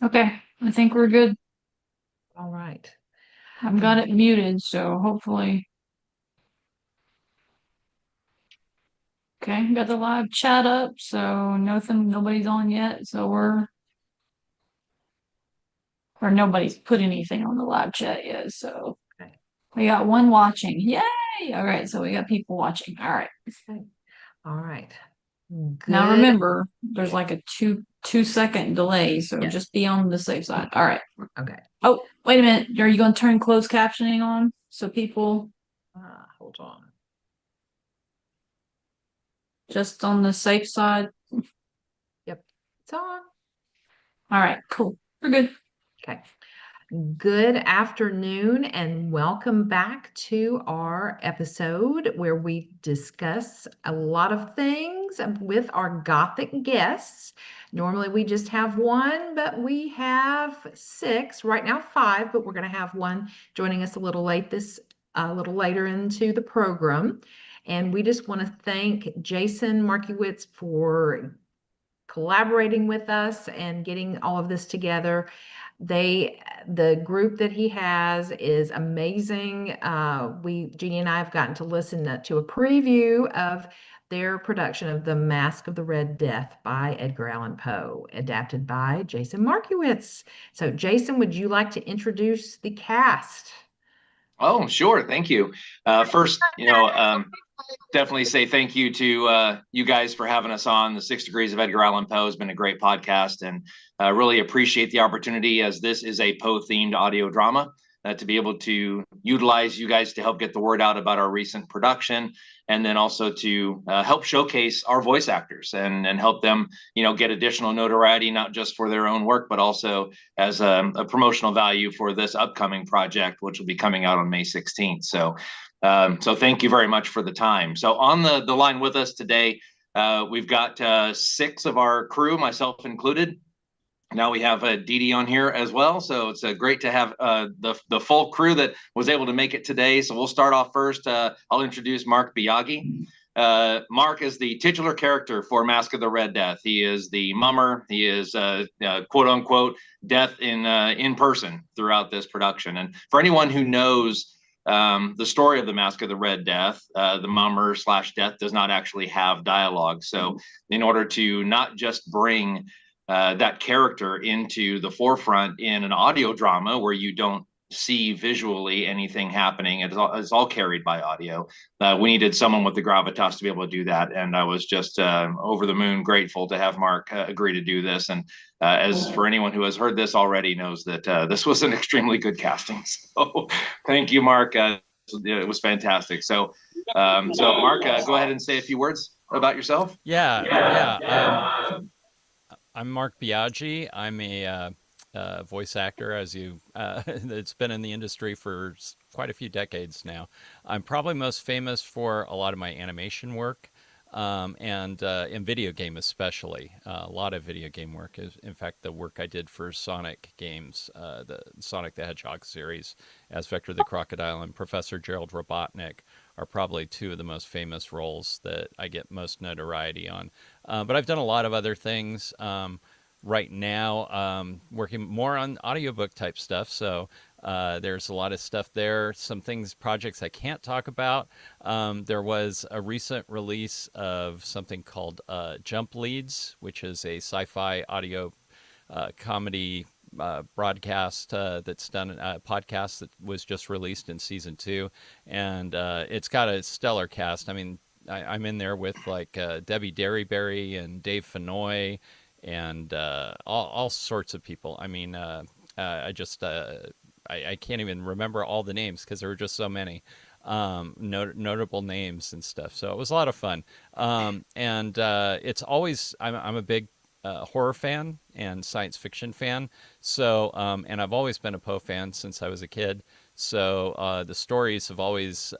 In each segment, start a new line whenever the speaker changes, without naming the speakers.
Okay, I think we're good.
All right.
I've got it muted, so hopefully. Okay, got the live chat up, so nobody's on yet, so or nobody's put anything on the live chat yet, so
Okay.
we got one watching. Yay! All right, so we got people watching. All right.
Okay. All right.
Now
Good.
remember, there's like a two-second delay, so
Yes.
just be on the safe side. All right.
Okay.
Oh, wait a minute. Are you going to turn closed captioning on so people
Hold on.
just on the safe side?
Yep. It's on.
All right, cool. We're good.
Okay. Good afternoon and welcome back to our episode where we discuss a lot of things with our Gothic guests. Normally we just have one, but we have six, right now five, but we're going to have one joining us a little later into the program. And we just want to thank Jason Markiewicz for collaborating with us and getting all of this together. The group that he has is amazing. Jeannie and I have gotten to listen to a preview of their production of The Masque of the Red Death by Edgar Allan Poe, adapted by Jason Markiewicz. So, Jason, would you like to introduce the cast?
Oh, sure. Thank you. First, definitely say thank you to you guys for having us on. The Six Degrees of Edgar Allan Poe has been a great podcast, and really appreciate the opportunity as this is a Poe themed audio drama to be able to utilize you guys to help get the word out about our recent production, and then also to help showcase our voice actors and help them, get additional notoriety, not just for their own work, but also as a promotional value for this upcoming project, which will be coming out on May 16th. So thank you very much for the time. So on the line with us today, we've got six of our crew, myself included. Now we have Dee Dee on here as well. So it's great to have the full crew that was able to make it today. So we'll start off first. I'll introduce Mark Biaggi. Mark is the titular character for Masque of the Red Death. He is the mummer. He is quote unquote death in person throughout this production. And for anyone who knows the story of the Masque of the Red Death, the mummer slash death does not actually have dialogue. So in order to not just bring that character into the forefront in an audio drama where you don't see visually anything happening, it's all carried by audio. We needed someone with the gravitas to be able to do that, and I was just over the moon grateful to have Mark agree to do this. And as for anyone who has heard this already knows that this was an extremely good casting. So thank you, Mark. It was fantastic. So Mark, go ahead and say a few words about yourself.
I'm Mark Biaggi. I'm a voice actor, as you that's been in the industry for quite a few decades now. I'm probably most famous for a lot of my animation work, and in video game especially. A lot of video game work. In fact, the work I did for Sonic games, the Sonic the Hedgehog series, as Vector the Crocodile and Professor Gerald Robotnik, are probably two of the most famous roles that I get most notoriety on. But I've done a lot of other things. Right now, working more on audiobook type stuff. So there's a lot of stuff there. Some projects I can't talk about. There was a recent release of something called Jump Leads, which is a sci-fi audio comedy broadcast that's done a podcast that was just released in season 2, and it's got a stellar cast. I mean, I'm in there with like Debbie Derryberry and Dave Fenoy and all sorts of people. I mean, I can't even remember all the names because there were just so many notable names and stuff. So it was a lot of fun. And it's always I'm a big horror fan and science fiction fan. So and I've always been a Poe fan since I was a kid. So the stories have always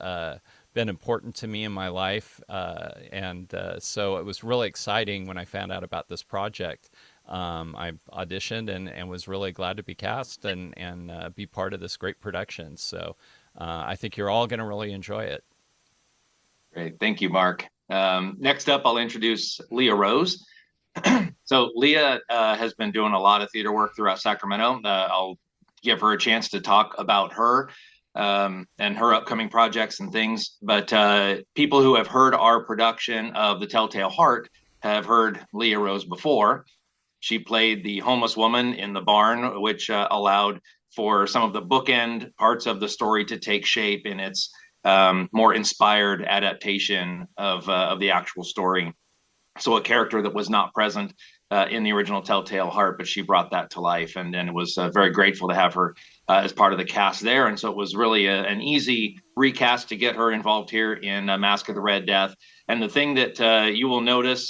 been important to me in my life, and so it was really exciting when I found out about this project. I auditioned and was really glad to be cast and be part of this great production. So I think you're all going to really enjoy it.
Great. Thank you, Mark. Next up, I'll introduce Leah Rose. So Leah has been doing a lot of theater work throughout Sacramento. I'll give her a chance to talk about her and her upcoming projects and things. But people who have heard our production of The Telltale Heart have heard Leah Rose before. She played the homeless woman in the barn, which allowed for some of the bookend parts of the story to take shape in its more inspired adaptation of the actual story. So a character that was not present in the original Telltale Heart, but she brought that to life, and it was very grateful to have her as part of the cast there. And so it was really an easy recast to get her involved here in Masque of the Red Death. And the thing that you will notice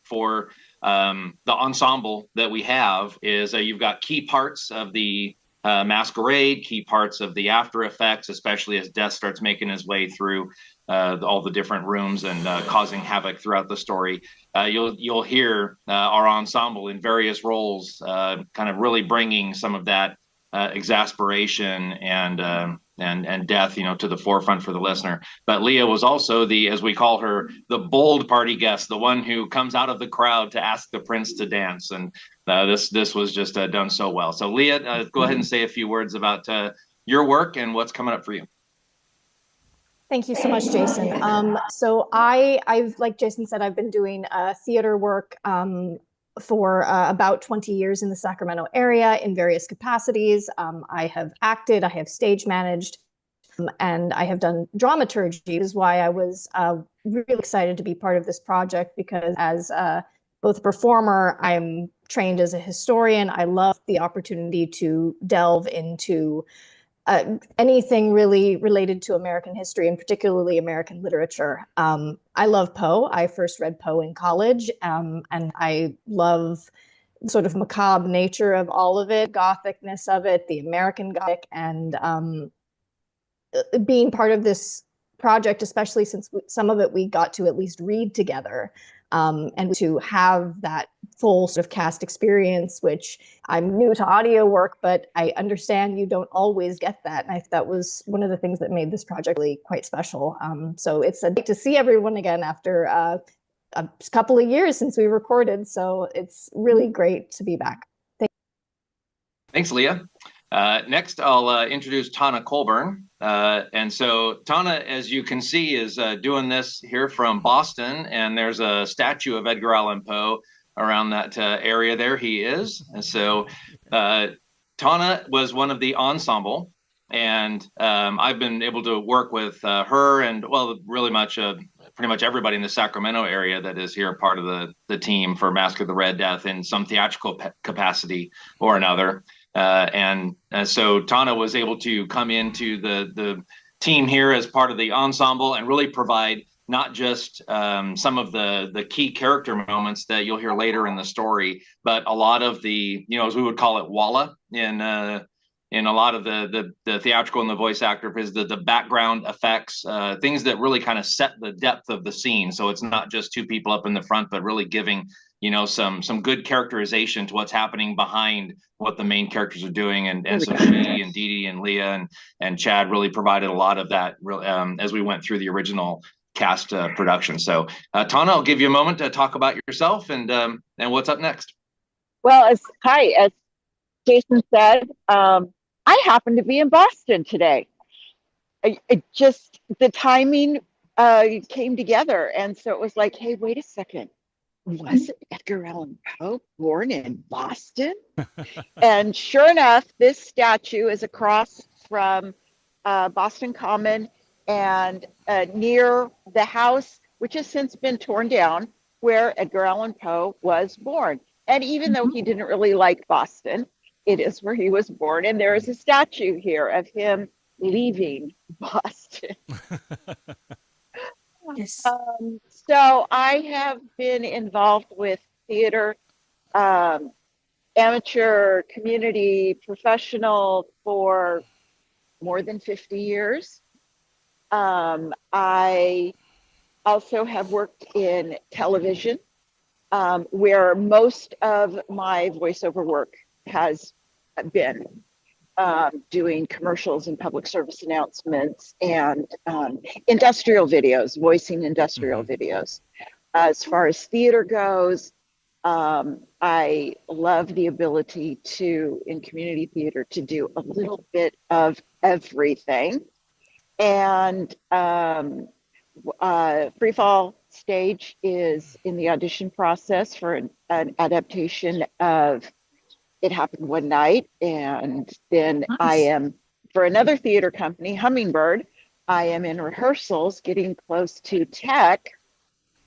for the ensemble that we have is you've got key parts of the masquerade, key parts of the after effects, especially as Death starts making his way through all the different rooms and causing havoc throughout the story. You'll hear our ensemble in various roles, kind of really bringing some of that exasperation and death, to the forefront for the listener. But Leah was also the, as we call her, the bold party guest, the one who comes out of the crowd to ask the prince to dance. And this was just done so well. So Leah, go ahead and say a few words about your work and what's coming up for you.
Thank you so much, Jason. So I've, like Jason said, I've been doing theater work for about 20 years in the Sacramento area in various capacities. I have acted, I have stage managed, and I have done dramaturgy. This is why I was really excited to be part of this project, because as both a performer, I'm trained as a historian. I love the opportunity to delve into anything really related to American history, and particularly American literature. I love Poe. I first read Poe in college, and I love sort of macabre nature of all of it, Gothicness of it, the American Gothic, and being part of this project, especially since some of it we got to at least read together, and to have that full sort of cast experience, which I'm new to audio work, but I understand you don't always get that. And that was one of the things that made this project really quite special. So it's a delight to see everyone again after a couple of years since we recorded. So it's really great to be back.
Thanks, Leah. Next, I'll introduce Tana Colburn. And so Tana, as you can see, is doing this here from Boston, and there's a statue of Edgar Allan Poe around that area there. He is. And so Tana was one of the ensemble, and I've been able to work with her and, well, really pretty much everybody in the Sacramento area that is here part of the team for Masque of the Red Death in some theatrical capacity or another. And so Tana was able to come into the team here as part of the ensemble and really provide not just some of the key character moments that you'll hear later in the story, but a lot of the, as we would call it, walla in a lot of the theatrical and the voice actor, is the background effects, things that really kind of set the depth of the scene. So it's not just two people up in the front, but really giving some good characterization to what's happening behind what the main characters are doing. And so she and Dee Dee and Leah and Chad really provided a lot of that as we went through the original cast production. So Tana, I'll give you a moment to talk about yourself and what's up next.
Well, as Jason said, I happen to be in Boston today. It just, the timing came together. And so it was like, hey, wait a second. Was Edgar Allan Poe born in Boston? And sure enough, this statue is across from Boston Common and near the house, which has since been torn down, where Edgar Allan Poe was born. And even though he didn't really like Boston, it is where he was born. And there is a statue here of him leaving Boston.
Yes.
So I have been involved with theater, amateur, community, professional for more than 50 years. I also have worked in television, where most of my voiceover work has been doing commercials and public service announcements and industrial videos, voicing industrial videos. As far as theater goes, I love the ability to, in community theater, to do a little bit of everything. And Free Fall Stage is in the audition process for an adaptation of It Happened One Night. And then I
Nice.
am, for another theater company, Hummingbird, I am in rehearsals getting close to tech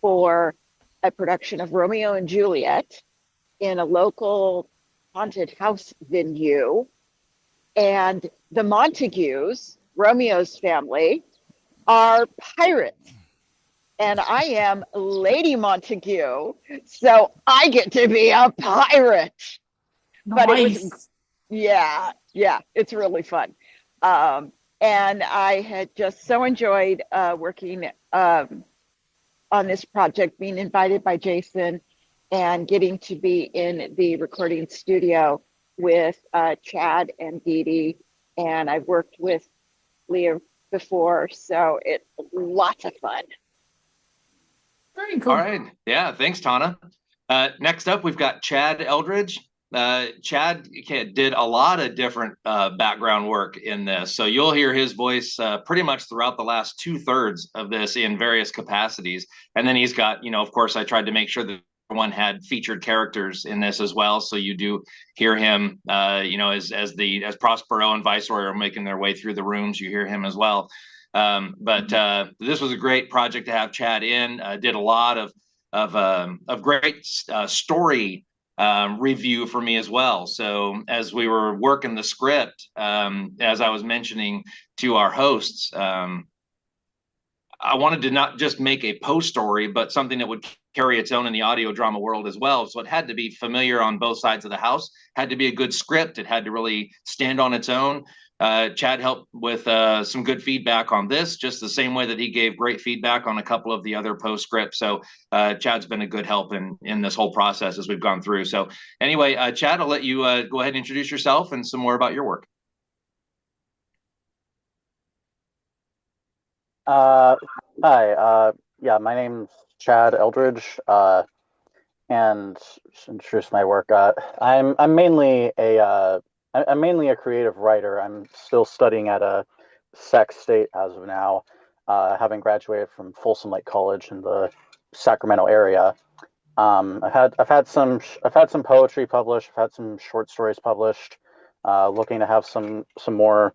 for a production of Romeo and Juliet in a local haunted house venue. And the Montagues, Romeo's family, are pirates. And I am Lady Montague. So I get to be a pirate. But it was,
Nice.
yeah, it's really fun. And I had just so enjoyed working on this project, being invited by Jason and getting to be in the recording studio with Chad and Dee Dee. And I've worked with Leah before, so it's lots of fun.
Very cool.
All right. Yeah. Thanks, Tana. Next up, we've got Chad Eldridge. Chad did a lot of different background work in this. So you'll hear his voice pretty much throughout the last 2/3 of this in various capacities. And then he's got, of course, I tried to make sure that everyone had featured characters in this as well. So you do hear him, as Prospero and Viceroy are making their way through the rooms, you hear him as well. But this was a great project to have Chad in. Did a lot of great story review for me as well. So as we were working the script, as I was mentioning to our hosts, I wanted to not just make a post story, but something that would carry its own in the audio drama world as well. So it had to be familiar on both sides of the house, had to be a good script. It had to really stand on its own. Chad helped with some good feedback on this, just the same way that he gave great feedback on a couple of the other post scripts. So Chad's been a good help in this whole process as we've gone through. So anyway, Chad, I'll let you go ahead and introduce yourself and some more about your work.
Hi, yeah, my name's Chad Eldridge, and just introduce my work. I'm mainly I'm mainly a creative writer. I'm still studying at a Sac State as of now, having graduated from Folsom Lake College in the Sacramento area. I've had some poetry published. I've had some short stories published. Looking to have some more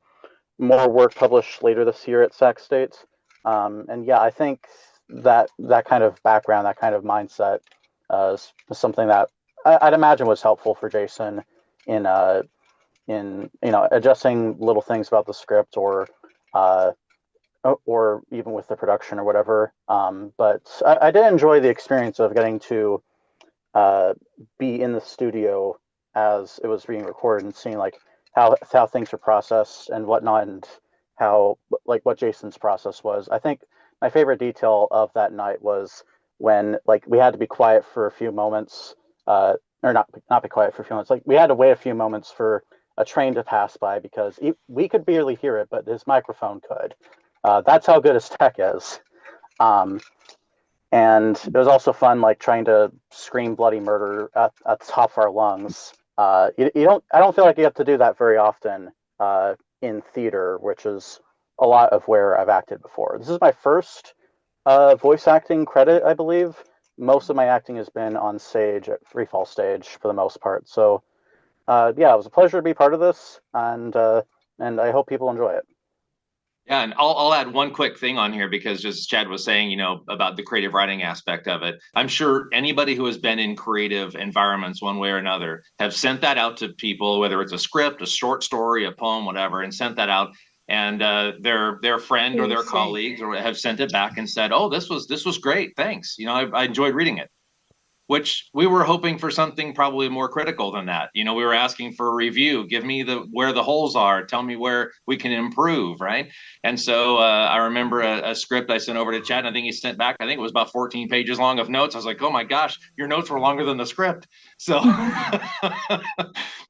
work published later this year at Sac State. And yeah, I think that kind of background, that kind of mindset, is something that I'd imagine was helpful for Jason in adjusting little things about the script or even with the production or whatever. But I did enjoy the experience of getting to be in the studio as it was being recorded and seeing like how things were processed and whatnot, and how like what Jason's process was. I think my favorite detail of that night was when like we had to be quiet for a few moments, or not be quiet for a few moments. Like we had to wait a few moments for a train to pass by because we could barely hear it, but his microphone could. That's how good his tech is. And it was also fun, like trying to scream bloody murder at the top of our lungs. I don't feel like you have to do that very often in theater, which is a lot of where I've acted before. This is my first voice acting credit, I believe. Most of my acting has been on stage at Free Fall Stage for the most part. So yeah, it was a pleasure to be part of this, and I hope people enjoy it.
Yeah, and I'll add one quick thing on here because just Chad was saying, about the creative writing aspect of it. I'm sure anybody who has been in creative environments one way or another have sent that out to people, whether it's a script, a short story, a poem, whatever, and sent that out. And their friend or their colleagues or have sent it back and said, "Oh, this was great, thanks. I enjoyed reading it." Which we were hoping for something probably more critical than that. We were asking for a review. Give me where the holes are. Tell me where we can improve, right? And so I remember a script I sent over to Chad. And I think he sent back, I think it was about 14 pages long of notes. I was like, oh my gosh, your notes were longer than the script. So,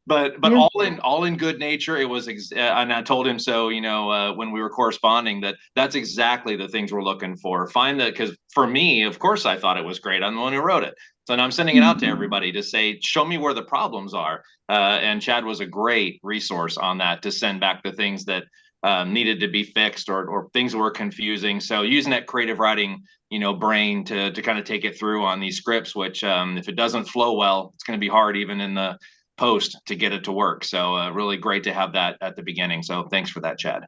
but all in good nature. It was, and I told him so. When we were corresponding, that's exactly the things we're looking for. Because for me, of course, I thought it was great. I'm the one who wrote it. So now I'm sending it out to everybody to say, show me where the problems are. And Chad was a great resource on that to send back the things that needed to be fixed or things that were confusing. So using that creative writing, brain to kind of take it through on these scripts, which if it doesn't flow well, it's going to be hard even in the post to get it to work. So really great to have that at the beginning. So thanks for that, Chad.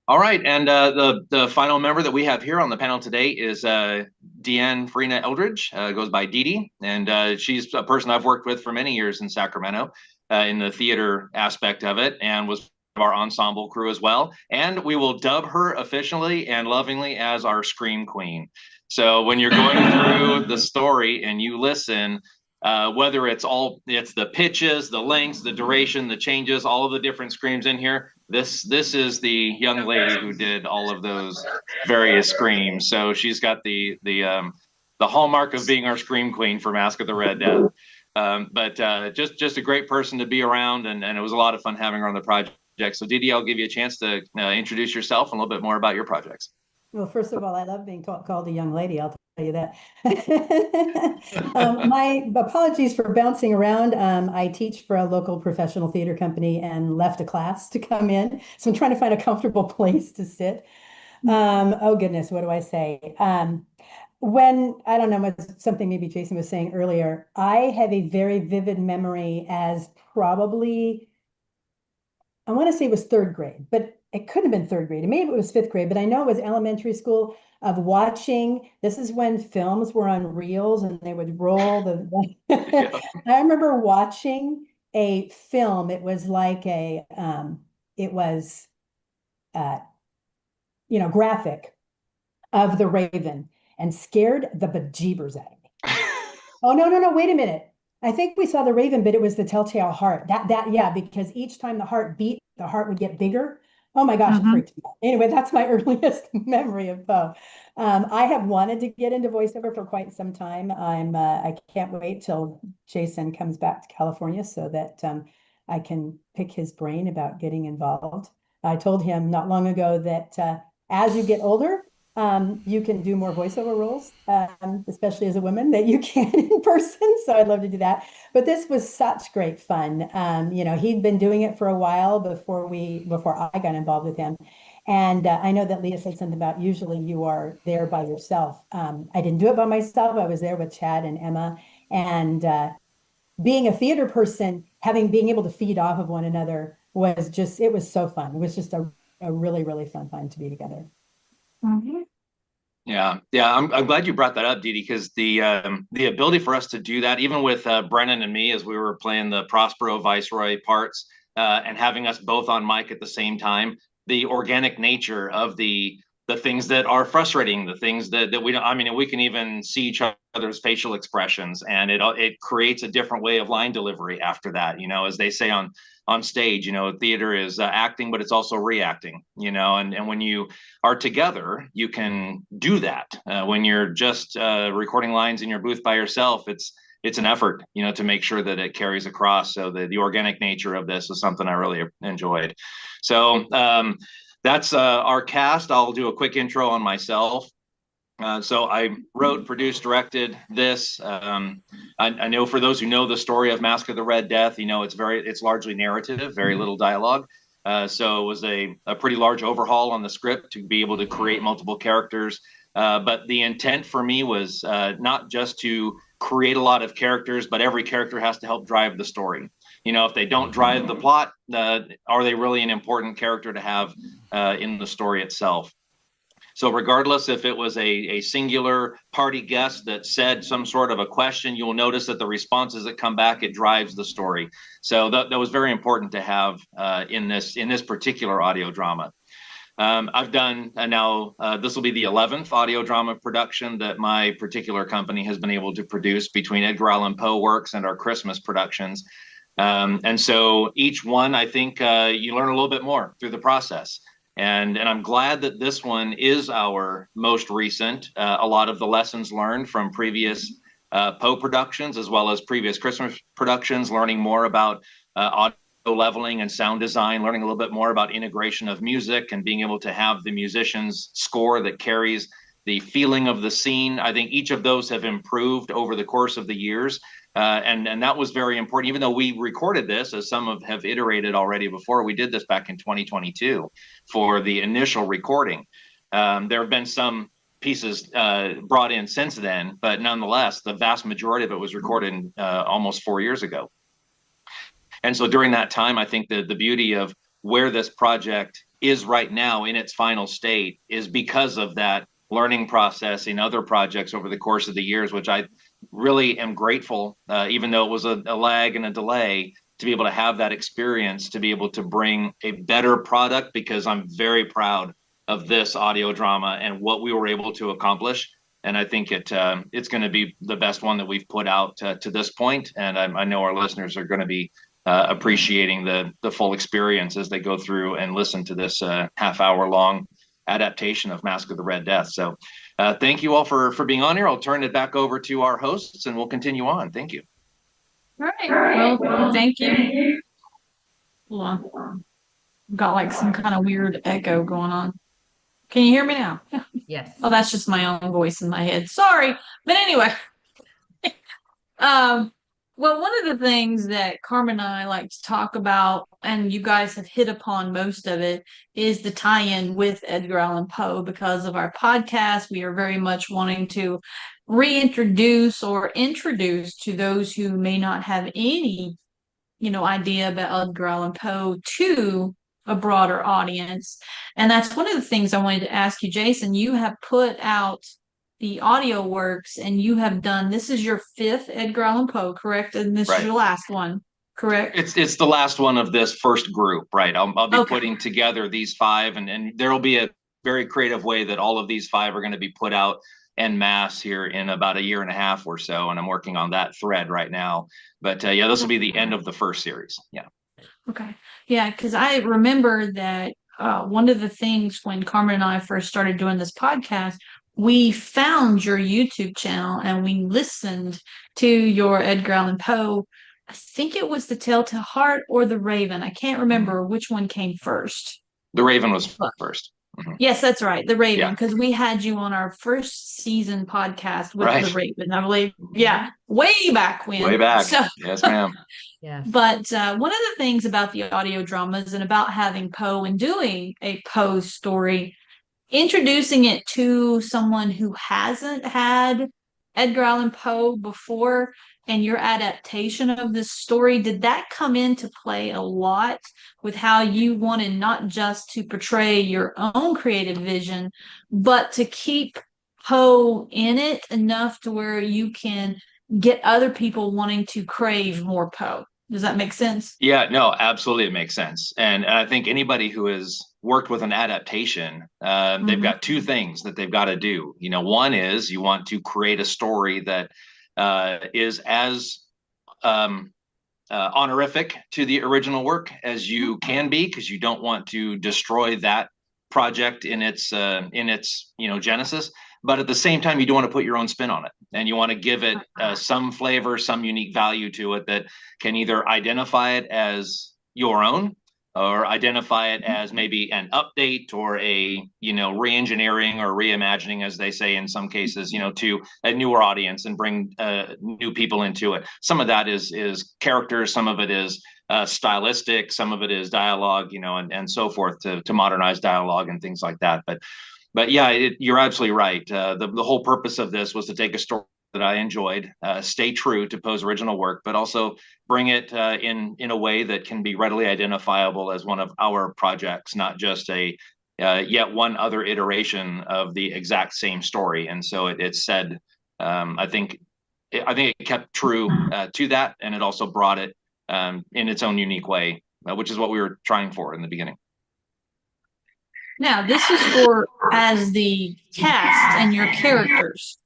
All right, and the final member that we have here on the panel today is Deanne Farina Eldridge, goes by Dee Dee, and she's a person I've worked with for many years in Sacramento in the theater aspect of it, and was our ensemble crew as well. And we will dub her officially and lovingly as our Scream Queen. So when you're going through the story and you listen, whether it's the pitches, the lengths, the duration, the changes, all of the different screams in here, this is the young lady who did all of those various screams. So she's got the hallmark of being our Scream Queen for Masque of the Red Death. But just a great person to be around, and it was a lot of fun having her on the project. So Dee Dee, I'll give you a chance to introduce yourself and a little bit more about your projects.
Well, first of all, I love being called a young lady. I'll tell you that. My apologies for bouncing around. I teach for a local professional theater company and left a class to come in. So I'm trying to find a comfortable place to sit. Oh goodness, what do I say? When, I don't know, something maybe Jason was saying earlier, I have a very vivid memory as probably, I want to say it was third grade, but it couldn't have been third grade. Maybe it was fifth grade, but I know it was elementary school of watching. This is when films were on reels and they would roll the. I remember watching a film. It was like graphic of the Raven and scared the bejeebers out of me. Oh, no, wait a minute. I think we saw the Raven, but it was the Telltale Heart. Yeah, because each time the heart beat, the heart would get bigger. Oh my gosh, it freaked me out. Anyway, that's my earliest memory of Poe. I have wanted to get into voiceover for quite some time. I can't wait till Jason comes back to California so that I can pick his brain about getting involved. I told him not long ago that as you get older, you can do more voiceover roles, especially as a woman, that you can in person. So I'd love to do that. But this was such great fun. He'd been doing it for a while before I got involved with him. And I know that Leah said something about usually you are there by yourself. I didn't do it by myself. I was there with Chad and Emma. And being a theater person, being able to feed off of one another it was so fun. It was just a really, really fun time to be together.
Yeah. I'm glad you brought that up, Dee Dee, because the ability for us to do that, even with Brennan and me, as we were playing the Prospero Viceroy parts, and having us both on mic at the same time, the organic nature of the things that are frustrating, the things that we don't. I mean, we can even see each other's facial expressions, and it creates a different way of line delivery after that. As they say on stage, theater is acting, but it's also reacting. And when you are together, you can do that. When you're just recording lines in your booth by yourself, it's an effort, to make sure that it carries across. So the organic nature of this is something I really enjoyed. So that's our cast. I'll do a quick intro on myself. So I wrote, produced, directed this. I know for those who know the story of Masque of the Red Death, it's largely narrative, very little dialogue. So it was a pretty large overhaul on the script to be able to create multiple characters. But the intent for me was not just to create a lot of characters, but every character has to help drive the story. If they don't drive the plot, are they really an important character to have in the story itself? So regardless if it was a singular party guest that said some sort of a question, you'll notice that the responses that come back, it drives the story. So that was very important to have in this particular audio drama. I've done now, this will be the 11th audio drama production that my particular company has been able to produce between Edgar Allan Poe works and our Christmas productions. And so each one, I think you learn a little bit more through the process. And I'm glad that this one is our most recent. A lot of the lessons learned from previous Poe productions, as well as previous Christmas productions, learning more about audio leveling and sound design, learning a little bit more about integration of music and being able to have the musician's score that carries the feeling of the scene. I think each of those have improved over the course of the years. And that was very important, even though we recorded this, as some have iterated already before. We did this back in 2022 for the initial recording. There have been some pieces brought in since then, but nonetheless, the vast majority of it was recorded almost 4 years ago. And so during that time, I think the beauty of where this project is right now in its final state is because of that learning process in other projects over the course of the years, which I really am grateful, even though it was a lag and a delay, to be able to have that experience, to be able to bring a better product, because I'm very proud of this audio drama and what we were able to accomplish. And I think it's going to be the best one that we've put out to this point. And I know our listeners are going to be appreciating the full experience as they go through and listen to this half-hour long adaptation of Masque of the Red Death. So thank you all for being on here. I'll turn it back over to our hosts and we'll continue on. Thank you.
All right. Well, thank you. Hold on. Got like some kind of weird echo going on. Can you hear me now?
Yes.
Oh, that's just my own voice in my head. Sorry. But anyway. Well, one of the things that Carmen and I like to talk about, and you guys have hit upon most of it, is the tie-in with Edgar Allan Poe. Because of our podcast, we are very much wanting to reintroduce or introduce to those who may not have any, idea about Edgar Allan Poe to a broader audience. And that's one of the things I wanted to ask you, Jason. You have put out the audio works, and you have done, this is your 5th Edgar Allan Poe, correct? And this is your last one, correct?
It's the last one of this first group, right? I'll be putting together these 5, and there will be a very creative way that all of these 5 are going to be put out en masse here in about 1.5 years or so, and I'm working on that thread right now. But this will be the end of the first series. Yeah.
Okay. Yeah, because I remember that one of the things when Carmen and I first started doing this podcast, we found your YouTube channel and we listened to your Edgar Allan Poe. I think it was The Telltale Heart or The Raven. I can't remember which one came first.
The Raven was first.
Mm-hmm. Yes, that's right. The Raven, because we had you on our first season podcast with The Raven, I believe. Yeah, way back when.
Way back. So, yes, ma'am.
Yes.
But one of the things about the audio dramas and about having Poe and doing a Poe story, introducing it to someone who hasn't had Edgar Allan Poe before, and your adaptation of this story, did that come into play a lot with how you wanted not just to portray your own creative vision, but to keep Poe in it enough to where you can get other people wanting to crave more Poe? Does that make sense?
Yeah, no, absolutely. It makes sense. And I think anybody who has worked with an adaptation, they've got 2 things that they've got to do. One is you want to create a story that is as honorific to the original work as you can be, because you don't want to destroy that project in its genesis. But at the same time, you don't want to put your own spin on it, and you want to give it some flavor, some unique value to it that can either identify it as your own, or identify it as maybe an update or a re-engineering or reimagining, as they say in some cases, to a newer audience and bring new people into it. Some of that is characters, some of it is stylistic, some of it is dialogue, and so forth, to modernize dialogue and things like that. But yeah, you're absolutely right. The whole purpose of this was to take a story that I enjoyed, stay true to Poe's original work, but also bring it in a way that can be readily identifiable as one of our projects, not just a yet one other iteration of the exact same story. And so it's said, I think it kept true to that, and it also brought it in its own unique way, which is what we were trying for in the beginning.
Now, this is for as the cast and your characters.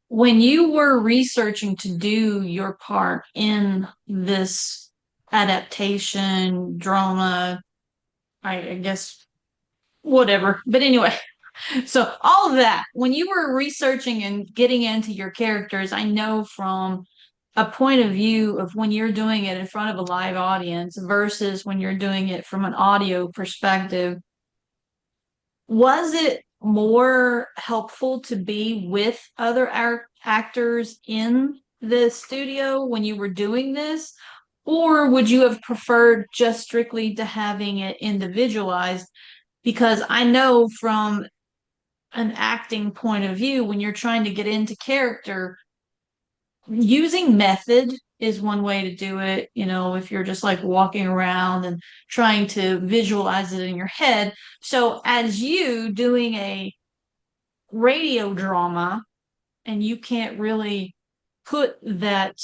When you were researching to do your part in this adaptation, drama, I guess, whatever. But anyway, so all of that, when you were researching and getting into your characters, I know from a point of view of when you're doing it in front of a live audience versus when you're doing it from an audio perspective, was it more helpful to be with other actors in the studio when you were doing this? Or would you have preferred just strictly to having it individualized? Because I know from an acting point of view, when you're trying to get into character, using method is one way to do it. You know, if you're just like walking around and trying to visualize it in your head. So, as you doing a radio drama and you can't really put that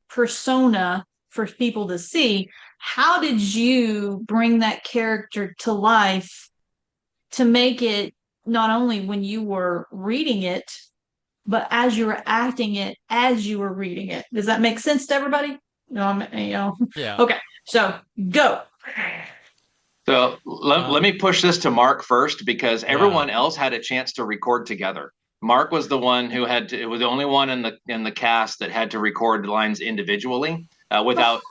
persona for people to see, how did you bring that character to life to make it not only when you were reading it, but as you were acting it as you were reading it? Does that make sense to everybody? No,
Yeah.
okay, so go.
So let me push this to Mark first, because everyone else had a chance to record together. Mark was the one who had to, it was the only one in the cast that had to record lines individually without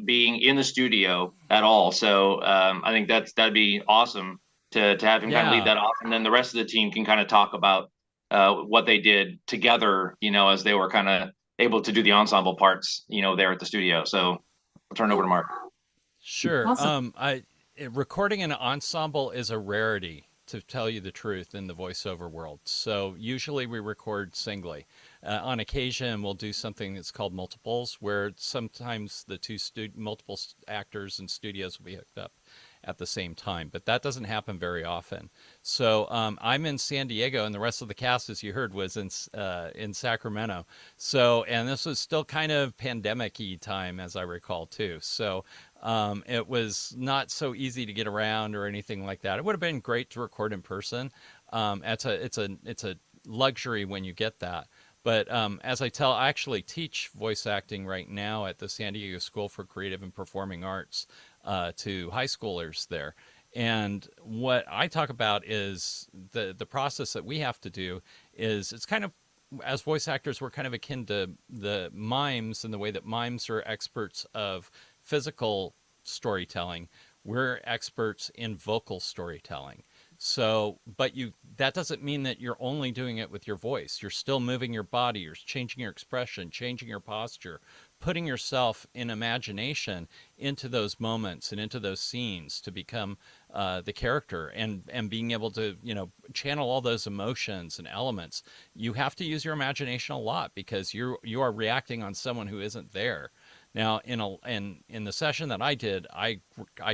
being in the studio at all. So I think that'd be awesome to have him kind of lead that off, and then the rest of the team can kind of talk about what they did together, as they were kind of able to do the ensemble parts, there at the studio. So I'll turn it over to Mark.
Sure.
Awesome.
Recording an ensemble is a rarity, to tell you the truth, in the voiceover world. So usually we record singly. On occasion, we'll do something that's called multiples, where sometimes the multiple actors and studios will be hooked up at the same time, but that doesn't happen very often. So I'm in San Diego, and the rest of the cast, as you heard, was in Sacramento. So, and this was still kind of pandemic-y time, as I recall too. So it was not so easy to get around or anything like that. It would have been great to record in person. It's a luxury when you get that. But as I actually teach voice acting right now at the San Diego School for Creative and Performing Arts to high schoolers there. And what I talk about is the process that we have to do is, it's kind of, as voice actors, we're kind of akin to the mimes in the way that mimes are experts of physical storytelling. We're experts in vocal storytelling. So, but that doesn't mean that you're only doing it with your voice. You're still moving your body, you're changing your expression, changing your posture, putting yourself in imagination into those moments and into those scenes to become the character, and being able to, channel all those emotions and elements. You have to use your imagination a lot, because you are reacting on someone who isn't there. Now, in the session that I did, I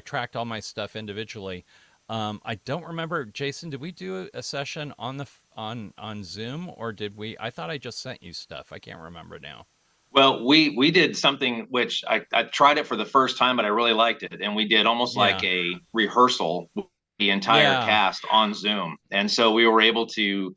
tracked all my stuff individually. I don't remember, Jason, did we do a session on Zoom, or did we? I thought I just sent you stuff. I can't remember now.
Well, we did something which I tried it for the first time, but I really liked it. And we did almost like a rehearsal with the entire cast on Zoom. And so we were able to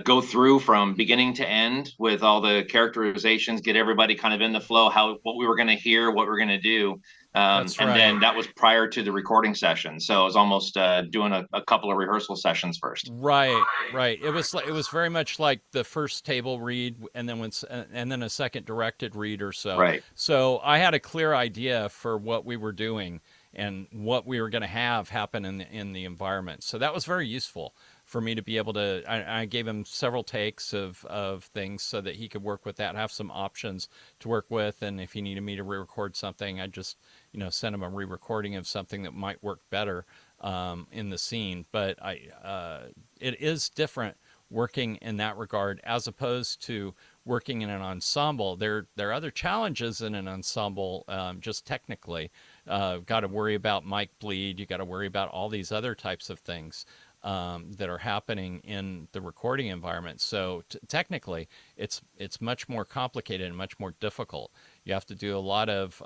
go through from beginning to end with all the characterizations, get everybody kind of in the flow, what we were going to hear, what we're going to do.
That's right.
And then that was prior to the recording session. So it was almost doing a couple of rehearsal sessions first.
Right. It was very much like the first table read, and then a second directed read or so.
Right.
So I had a clear idea for what we were doing and what we were going to have happen in the environment. So that was very useful for me to be able to. I gave him several takes of things so that he could work with that, have some options to work with, and if he needed me to re-record something, I just send him a re-recording of something that might work better in the scene. But it is different working in that regard as opposed to working in an ensemble. There are other challenges in an ensemble, just technically. Got to worry about mic bleed. You got to worry about all these other types of things that are happening in the recording environment. So technically, it's much more complicated and much more difficult. You have to do a lot of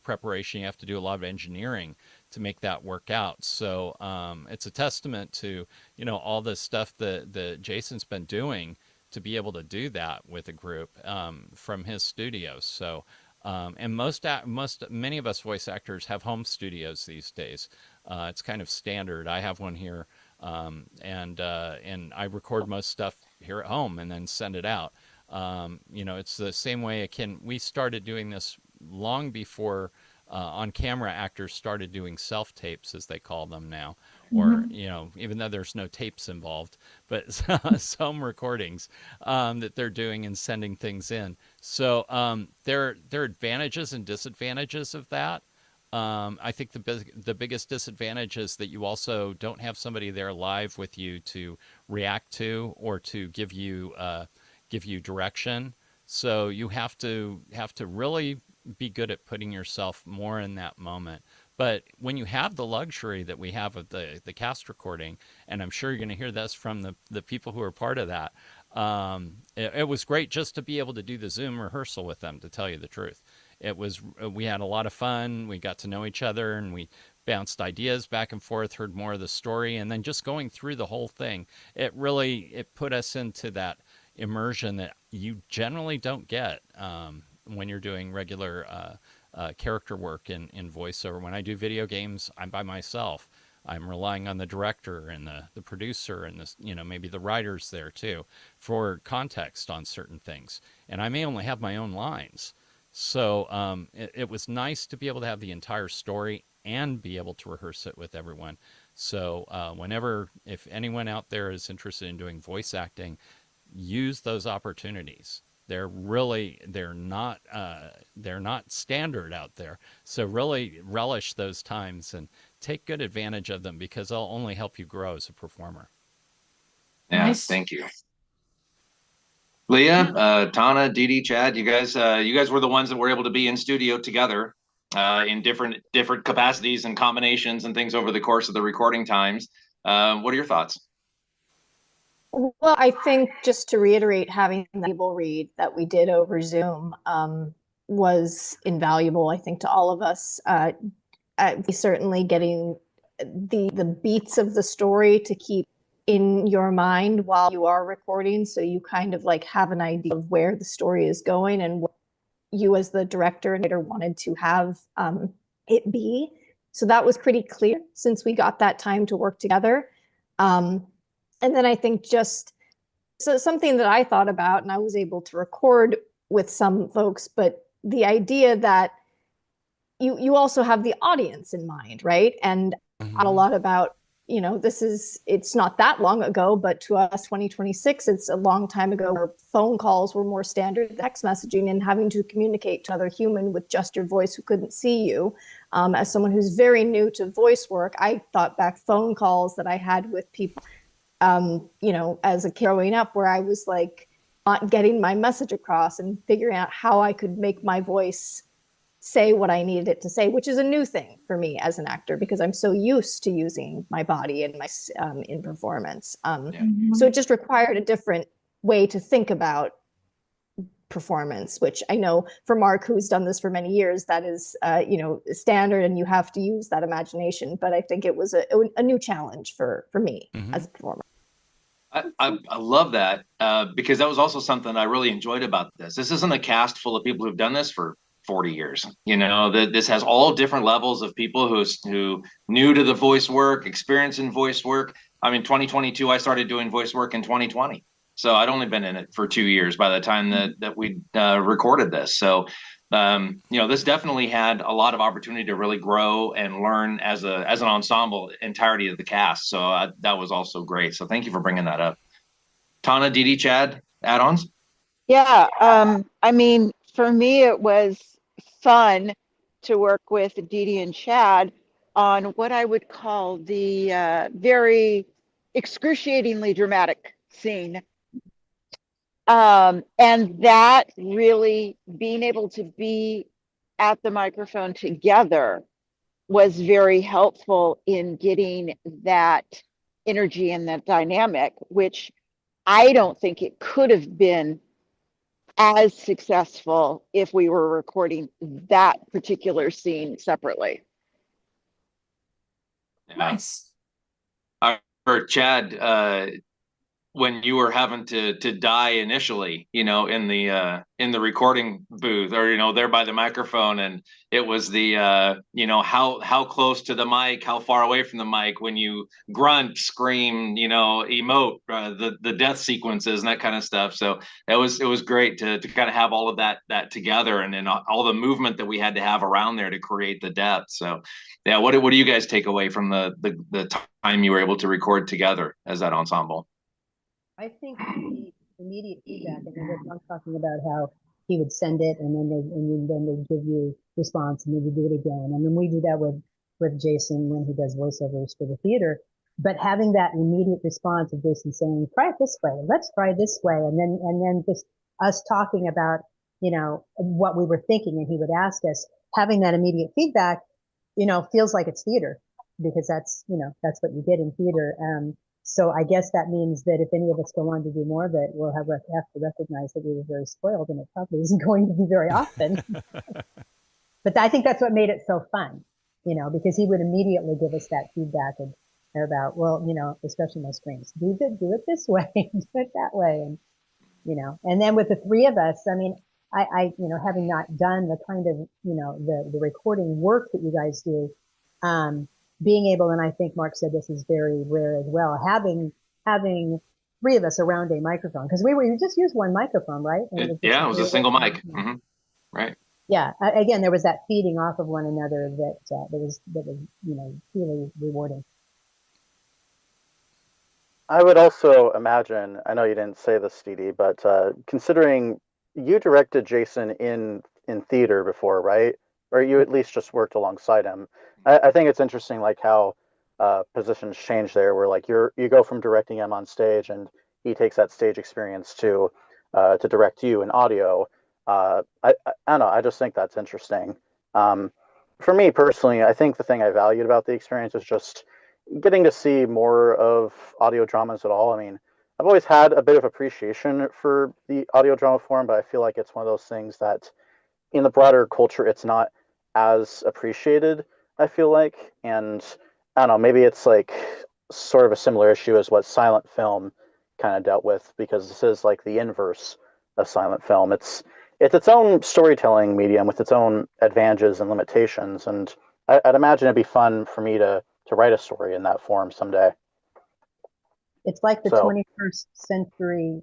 preparation. You have to do a lot of engineering to make that work out. So it's a testament to all the stuff that Jason's been doing to be able to do that with a group from his studio. So and many of us voice actors have home studios these days. It's kind of standard. I have one here, and I record most stuff here at home and then send it out. It's the same way we started doing this long before on-camera actors started doing self-tapes, as they call them now, or even though there's no tapes involved, but some recordings that they're doing and sending things in. So there are advantages and disadvantages of that. I think the biggest disadvantage is that you also don't have somebody there live with you to react to or to give you direction. So you have to really be good at putting yourself more in that moment. But when you have the luxury that we have of the cast recording, and I'm sure you're going to hear this from the people who are part of that, it was great just to be able to do the Zoom rehearsal with them, to tell you the truth. We had a lot of fun. We got to know each other, and we bounced ideas back and forth, heard more of the story, and then just going through the whole thing, it put us into that immersion that you generally don't get when you're doing regular character work in voiceover. When I do video games, I'm by myself. I'm relying on the director and the producer and maybe the writers there too for context on certain things. And I may only have my own lines. So it was nice to be able to have the entire story and be able to rehearse it with everyone. So if anyone out there is interested in doing voice acting, use those opportunities. They're not standard out there. So really relish those times and take good advantage of them, because they'll only help you grow as a performer.
Yeah,
Nice.
thank you. Leah, Tana, Dee Dee, Chad, you guys were the ones that were able to be in studio together in different capacities and combinations and things over the course of the recording times. What are your thoughts?
Well, I think, just to reiterate, having the table read that we did over Zoom was invaluable, I think, to all of us. Certainly getting the beats of the story to keep in your mind while you are recording, so you kind of like have an idea of where the story is going and what you as the director and writer wanted to have it be. So that was pretty clear since we got that time to work together. And then I think just something that I thought about, and I was able to record with some folks, but the idea that you also have the audience in mind, right? And a lot about, it's not that long ago, but to us, 2026, it's a long time ago, where phone calls were more standard, text messaging, and having to communicate to another human with just your voice who couldn't see you. As someone who's very new to voice work, I thought back phone calls that I had with people as a kid growing up, where I was like not getting my message across and figuring out how I could make my voice say what I needed it to say, which is a new thing for me as an actor, because I'm so used to using my body and my in performance. So it just required a different way to think about performance, which I know for Mark, who's done this for many years, that is standard, and you have to use that imagination. But I think it was a new challenge for me as a performer.
I love that because that was also something I really enjoyed about this. This isn't a cast full of people who've done this for 40 years. This has all different levels of people who new to the voice work, experience in voice work. I mean, 2022, I started doing voice work in 2020. So I'd only been in it for 2 years by the time that we recorded this. So, this definitely had a lot of opportunity to really grow and learn as an ensemble, entirety of the cast. So that was also great. So thank you for bringing that up. Tana, Dee Dee, Chad, add-ons?
Yeah, I mean, for me, it was fun to work with Dee Dee and Chad on what I would call the very excruciatingly dramatic scene. And that really, being able to be at the microphone together was very helpful in getting that energy and that dynamic, which I don't think it could have been as successful if we were recording that particular scene separately.
Nice. For Chad, when you were having to die initially, in the recording booth, or there by the microphone, and it was the how close to the mic, how far away from the mic, when you grunt, scream, emote, the death sequences and that kind of stuff. So it was great to kind of have all of that together, and then all the movement that we had to have around there to create the depth. So yeah, what do you guys take away from the time you were able to record together as that ensemble?
I think the immediate feedback, I mean, John's talking about how he would send it and then they'd give you response and then we do it again. And then we do that with Jason when he does voiceovers for the theater. But having that immediate response of Jason saying, try it this way, let's try this way. And then just us talking about, what we were thinking, and he would ask us, having that immediate feedback, feels like it's theater, because that's what you get in theater. So I guess that means that if any of us go on to do more of it, we'll have to recognize that we were very spoiled, and it probably isn't going to be very often. But I think that's what made it so fun, because he would immediately give us that feedback about, well, especially my screams, do it this way, do it that way. And then with the three of us, I mean, I having not done the kind of, the recording work that you guys do, being able, and I think Mark said this is very rare as well, having three of us around a microphone, because we just used one microphone, right?
It was a single mic. Mm-hmm. Right.
Yeah. Again, there was that feeding off of one another that was really rewarding.
I would also imagine, I know you didn't say this, Stevie, but considering you directed Jason in theater before, right? Or you at least just worked alongside him. I think it's interesting, like how positions change there, where like you go from directing him on stage, and he takes that stage experience to direct you in audio. I don't know. I just think that's interesting. For me personally, I think the thing I valued about the experience is just getting to see more of audio dramas at all. I mean, I've always had a bit of appreciation for the audio drama form, but I feel like it's one of those things that in the broader culture, it's not as appreciated, I feel like. And I don't know, maybe it's like sort of a similar issue as what silent film kind of dealt with, because this is like the inverse of silent film. It's its own storytelling medium with its own advantages and limitations. And I'd imagine it'd be fun for me to write a story in that form someday.
It's like the 21st century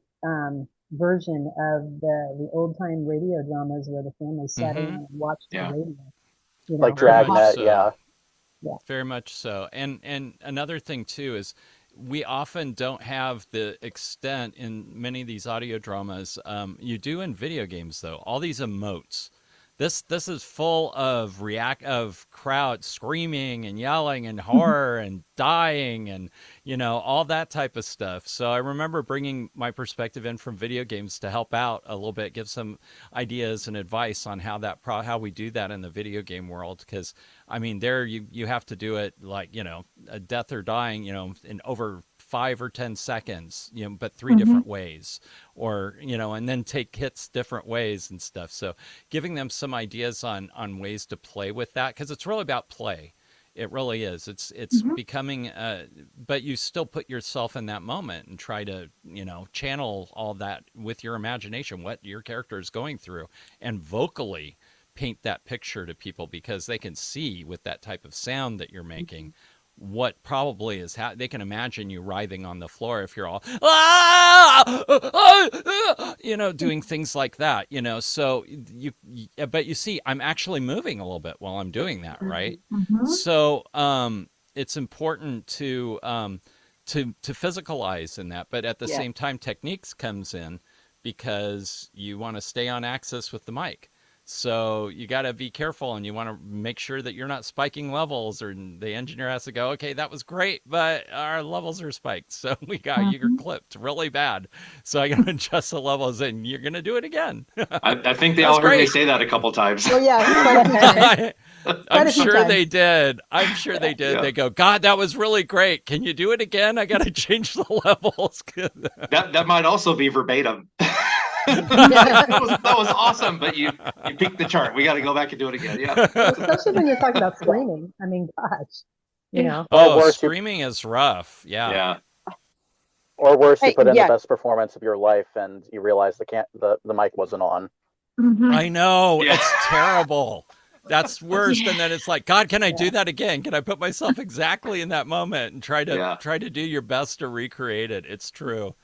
version of the old time radio dramas where the family sat around and watched the radio.
Like Dragnet, yeah.
Very much so. And another thing too is we often don't have the extent in many of these audio dramas. You do in video games though. All these emotes. This is full of crowd screaming and yelling and horror and dying and all that type of stuff. So I remember bringing my perspective in from video games to help out a little bit, give some ideas and advice on how we do that in the video game world. Because I mean, there you have to do it like a death or dying in over 5 or 10 seconds, but 3 different ways, or, and then take hits different ways and stuff. So giving them some ideas on ways to play with that, because it's really about play. It really is. It's becoming, but you still put yourself in that moment and try to, channel all that with your imagination, what your character is going through, and vocally paint that picture to people, because they can see with that type of sound that you're making what probably is they can imagine you writhing on the floor if you're all doing things like that, so but you see I'm actually moving a little bit while I'm doing that, right? So it's important to physicalize in that, but at the same time techniques comes in, because you want to stay on axis with the mic. So you got to be careful, and you want to make sure that you're not spiking levels, or the engineer has to go, okay, that was great, but our levels are spiked. So you're clipped really bad. So I got to adjust the levels, and you're going to do it again.
I think they all heard me say that a couple times.
Oh, yeah.
I'm sure they did. I'm sure they did. Yeah. They go, God, that was really great. Can you do it again? I got to change the levels.
that might also be verbatim. that was awesome, but you peaked the chart. We got to go back and do it again. Yeah,
especially when you're talking about screaming. I mean, gosh,
Oh, screaming is rough. Yeah.
Or worse, you put in the
Yeah.
best performance of your life and you realize the mic wasn't on.
I know,
Yeah.
it's terrible. That's worse.
Yeah.
And then it's like, God, can I do that again? Can I put myself exactly in that moment and try
Yeah.
to do your best to recreate it? It's true.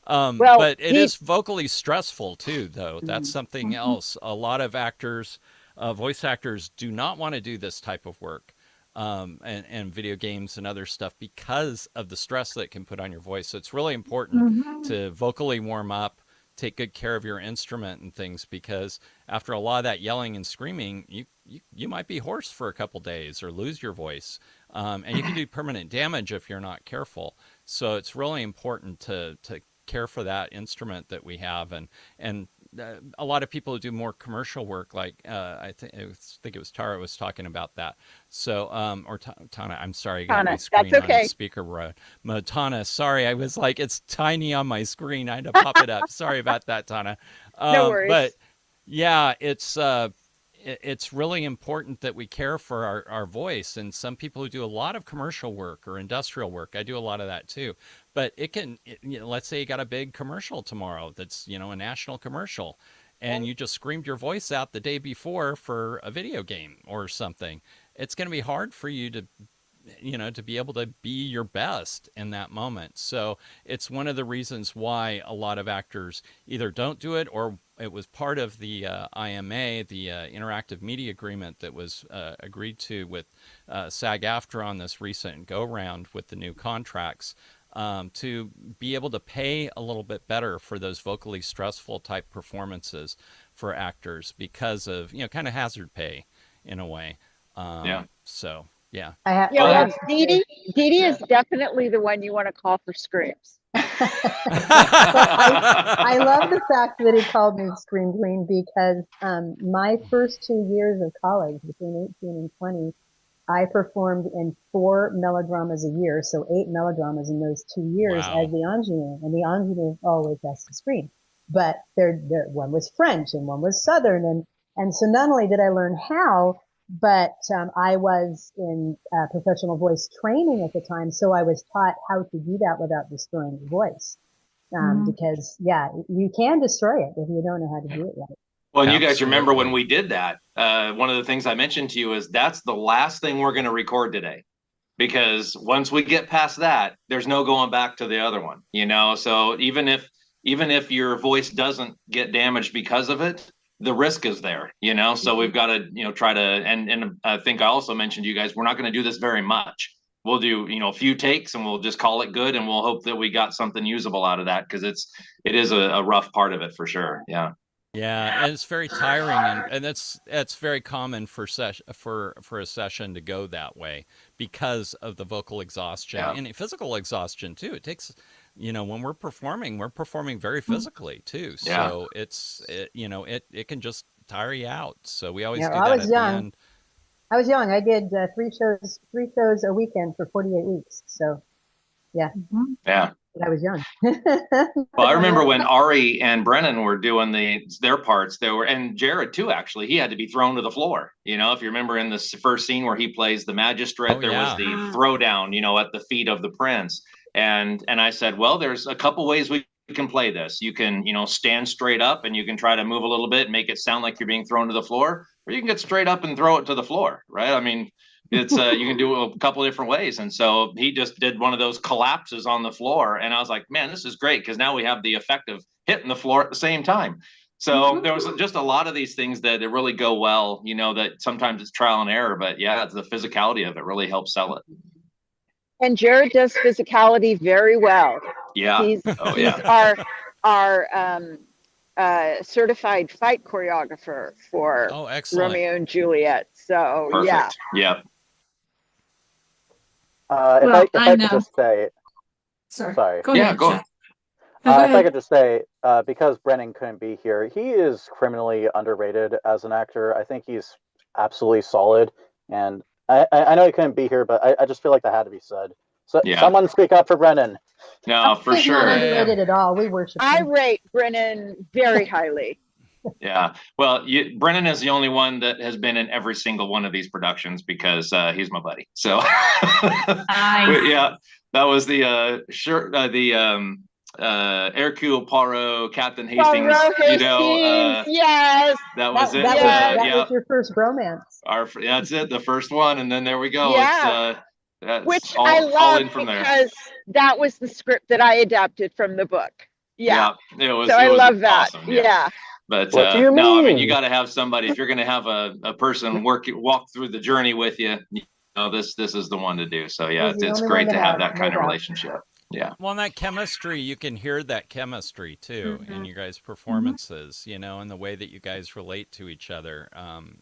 Well,
But it is vocally stressful too, though. That's something
Mhm.
else. A lot of actors, voice actors, do not want to do this type of work, and video games and other stuff because of the stress that it can put on your voice. So it's really important
Mhm.
to vocally warm up, take good care of your instrument and things, because after a lot of that yelling and screaming, you might be hoarse for a couple days or lose your voice, and you can do permanent damage if you're not careful. So it's really important to care for that instrument that we have, and a lot of people who do more commercial work, like think it was Tara was talking about that. So or Tana, I'm sorry, I got my
Tana, that's
screen on
okay.
speaker mode. Tana, sorry, I was like, it's tiny on my screen. I had to pop it up. Sorry about that, Tana.
No worries.
But yeah, it's really important that we care for our voice. And some people who do a lot of commercial work or industrial work, I do a lot of that too. But let's say you got a big commercial tomorrow that's, a national commercial, and you just screamed your voice out the day before for a video game or something. It's going to be hard for you to be able to be your best in that moment. So it's one of the reasons why a lot of actors either don't do it, or it was part of the IMA, the Interactive Media Agreement that was agreed to with SAG-AFTRA on this recent go-round with the new contracts, to be able to pay a little bit better for those vocally stressful type performances for actors, because of, kind of hazard pay in a way.
Yeah.
So, yeah.
Yeah,
Well,
well, Dee Dee is definitely the one you want to call for screams.
I love the fact that he called me Scream Queen, because my first 2 years of college, between 18 and 20, I performed in 4 melodramas a year, so 8 melodramas in those 2 years
Wow.
as the ingenue, and the ingenue always has to scream. But one was French and one was Southern, and so not only did I learn how, but I was in professional voice training at the time, so I was taught how to do that without destroying your voice. Because you can destroy it if you don't know how to do it right.
Well, and you guys remember when
Absolutely.
we did that, one of the things I mentioned to you is that's the last thing we're going to record today, because once we get past that, there's no going back to the other one, So even if your voice doesn't get damaged because of it, the risk is there, So we've got to, try to, and I think I also mentioned to you guys, we're not going to do this very much. We'll do, a few takes and we'll just call it good, and we'll hope that we got something usable out of that, because it is a rough part of it for sure. Yeah.
Yeah, and it's very tiring, and that's very common for a session to go that way because of the vocal exhaustion and physical exhaustion too. It takes, when we're performing very physically too.
Yeah.
So it can just tire you out. So we always
Yeah,
do
I
that
was
at
young.
the end.
I was young. I did 3 shows a weekend for 48 weeks. So yeah,
Yeah.
but I was young.
Well, I remember when Ari and Brennan were doing their parts, and Jared too, actually, he had to be thrown to the floor. If you remember in this first scene where he plays the magistrate, there was the throwdown, at the feet of the prince. And I said, well, there's a couple ways we can play this. You can, stand straight up and you can try to move a little bit, make it sound like you're being thrown to the floor, or you can get straight up and throw it to the floor, right? I mean, it's you can do a couple of different ways. And so he just did one of those collapses on the floor, and I was like, man, this is great, because now we have the effect of hitting the floor at the same time. So there was just a lot of these things that really go well, that sometimes it's trial and error, but yeah, the physicality of it really helps sell it.
And Jared does physicality very well.
Yeah.
He's our certified fight choreographer for Romeo and Juliet. So
perfect.
Yeah.
If I could just say, sorry.
Go ahead.
Go ahead.
If I could just say, because Brennan couldn't be here, he is criminally underrated as an actor. I think he's absolutely solid, and I know he couldn't be here, but I just feel like that had to be said. So someone speak up for Brennan.
No, for
He's
sure.
not underrated at all. We worship him.
I rate Brennan very highly.
Yeah. Well, Brennan is the only one that has been in every single one of these productions because he's my buddy. So,
Nice.
yeah, that was the Hercule Poirot, Captain Hastings.
Poirot Hastings, yes.
That was it.
Yes.
That was your first romance.
That's it, the first one, and then there we go.
Yeah.
It's that's
Which
all,
I
all
love
in from there.
because that was the script that I adapted from the book. Yeah.
It was.
So
It
I
was
love that.
awesome.
Yeah.
But
What do you
no, I mean, you
mean?
got to have somebody if you're going to have a person walk through the journey with you. You know, this is the one to do. So yeah,
He's the
it's
only
great
one
to
to
have
have,
that
no
kind of
doubt.
relationship. Yeah.
Well, and that chemistry, you can hear that chemistry too in your guys' performances, you know, and the way that you guys relate to each other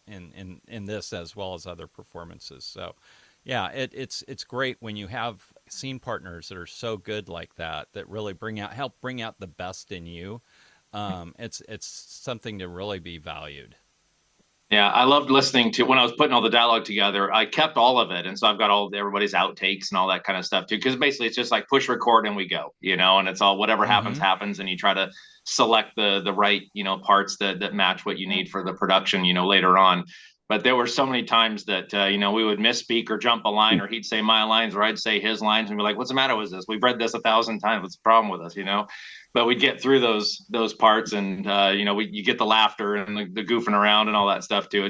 in this as well as other performances. So, yeah, it's great when you have scene partners that are so good like that that really help bring out the best in you. It's something to really be valued.
Yeah, I loved listening to when I was putting all the dialogue together. I kept all of it, and so I've got all everybody's outtakes and all that kind of stuff too. Because basically, it's just like push record and we go, you know, and it's all whatever happens happens, and you try to select the right parts that match what you need for the production later on. But there were so many times that we would misspeak or jump a line, or he'd say my lines, or I'd say his lines, and be like, "What's the matter with this? We've read this 1,000 times. What's the problem with us?" But we'd get through those parts, and you get the laughter and the goofing around and all that stuff too.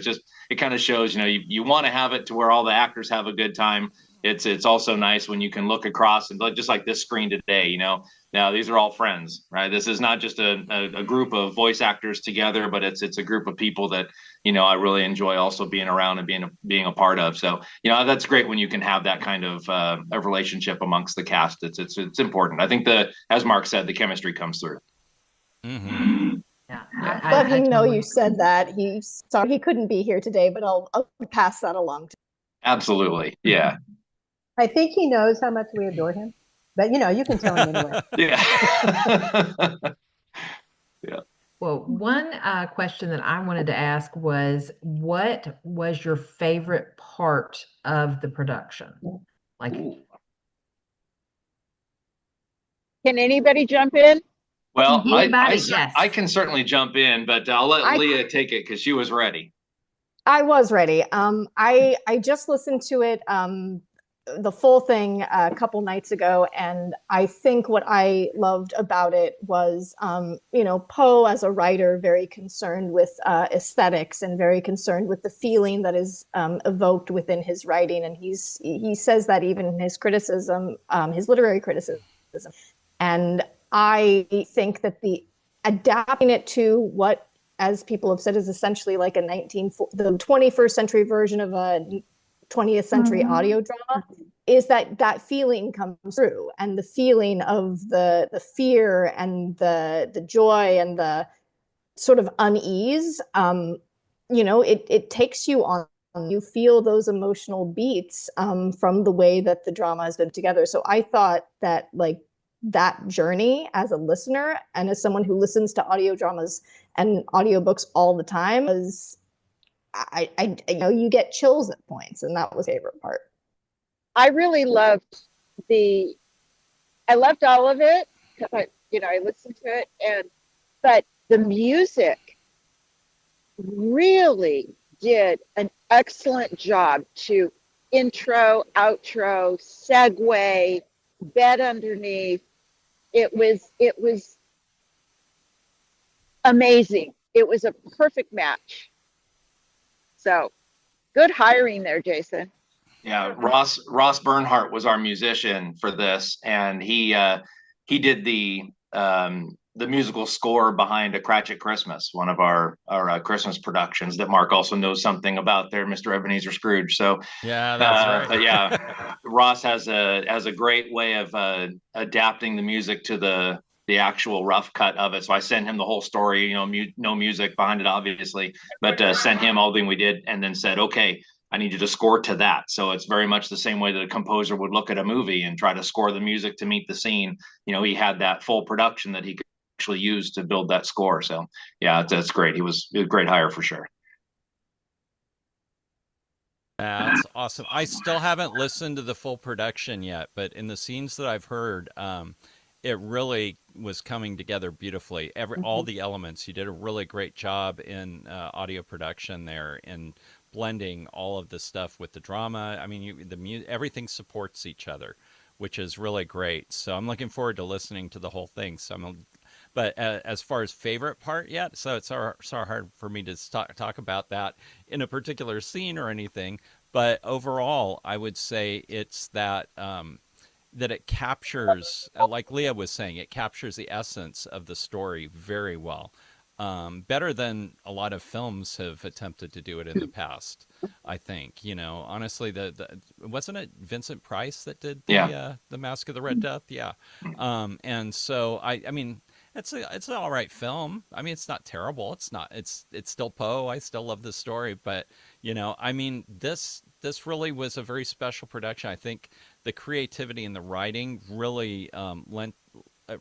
It kind of shows you want to have it to where all the actors have a good time. It's also nice when you can look across and just like this screen today. Now these are all friends, right? This is not just a group of voice actors together, but it's a group of people that I really enjoy also being around and being a part of. So that's great when you can have that kind of a relationship amongst the cast. It's important. I think as Mark said, the chemistry comes through.
Mm-hmm.
Yeah.
Let him know
totally-
you said that. He's sorry he couldn't be here today, but I'll pass that along to
Absolutely. Yeah.
I think he knows how much we adore him, but you can tell him anyway.
Yeah. Yeah.
Well, one question that I wanted to ask was, what was your favorite part of the production? Like,
Can anybody jump in?
Well,
Anybody? Yes.
I can certainly jump in, but I'll let Leah take it because she was ready.
I was ready. I just listened to it, the full thing a couple nights ago, and I think what I loved about it was, Poe as a writer, very concerned with aesthetics and very concerned with the feeling that is evoked within his writing, and he says that even in his criticism, his literary criticism, and I think that the adapting it to what, as people have said, is essentially like the 21st century version of a 20th century audio drama, is that feeling comes through, and the feeling of the fear and the joy and the sort of unease. It takes you on. You feel those emotional beats from the way that the drama has been together. So I thought that that journey as a listener and as someone who listens to audio dramas and audiobooks all the time, is you get chills at points, and that was my favorite part.
I really loved I loved all of it because I listened to it, but the music really did an excellent job to intro, outro, segue, bed underneath. It was amazing. It was a perfect match. So good hiring there, Jason.
Yeah, Ross Bernhardt was our musician for this, and he did the musical score behind A Cratchit Christmas, one of our Christmas productions that Mark also knows something about there, Mr. Ebenezer Scrooge. So
Yeah, that's right.
Yeah, Ross has a great way of adapting the music to the actual rough cut of it. So I sent him the whole story, no music behind it, obviously, but sent him all the thing we did, and then said, okay, I need you to score to that. So it's very much the same way that a composer would look at a movie and try to score the music to meet the scene. He had that full production that he could actually use to build that score. So yeah, that's great. He was a great hire for sure.
That's awesome. I still haven't listened to the full production yet, but in the scenes that I've heard, it really was coming together beautifully. All the elements, you did a really great job in audio production there, in blending all of the stuff with the drama. I mean, everything supports each other, which is really great. So I'm looking forward to listening to the whole thing. But as far as favorite part yet, so it's so hard for me to talk about that in a particular scene or anything. But overall, I would say it's that that it captures, like Leah was saying, it captures the essence of the story very well. Better than a lot of films have attempted to do it in the past, I think. You know, honestly, wasn't it Vincent Price that did the Masque of the Red Death? Yeah. And so I mean, it's an all right film. I mean, it's not terrible. It's still Poe. I still love the story, but you know, I mean, this really was a very special production. I think the creativity and the writing really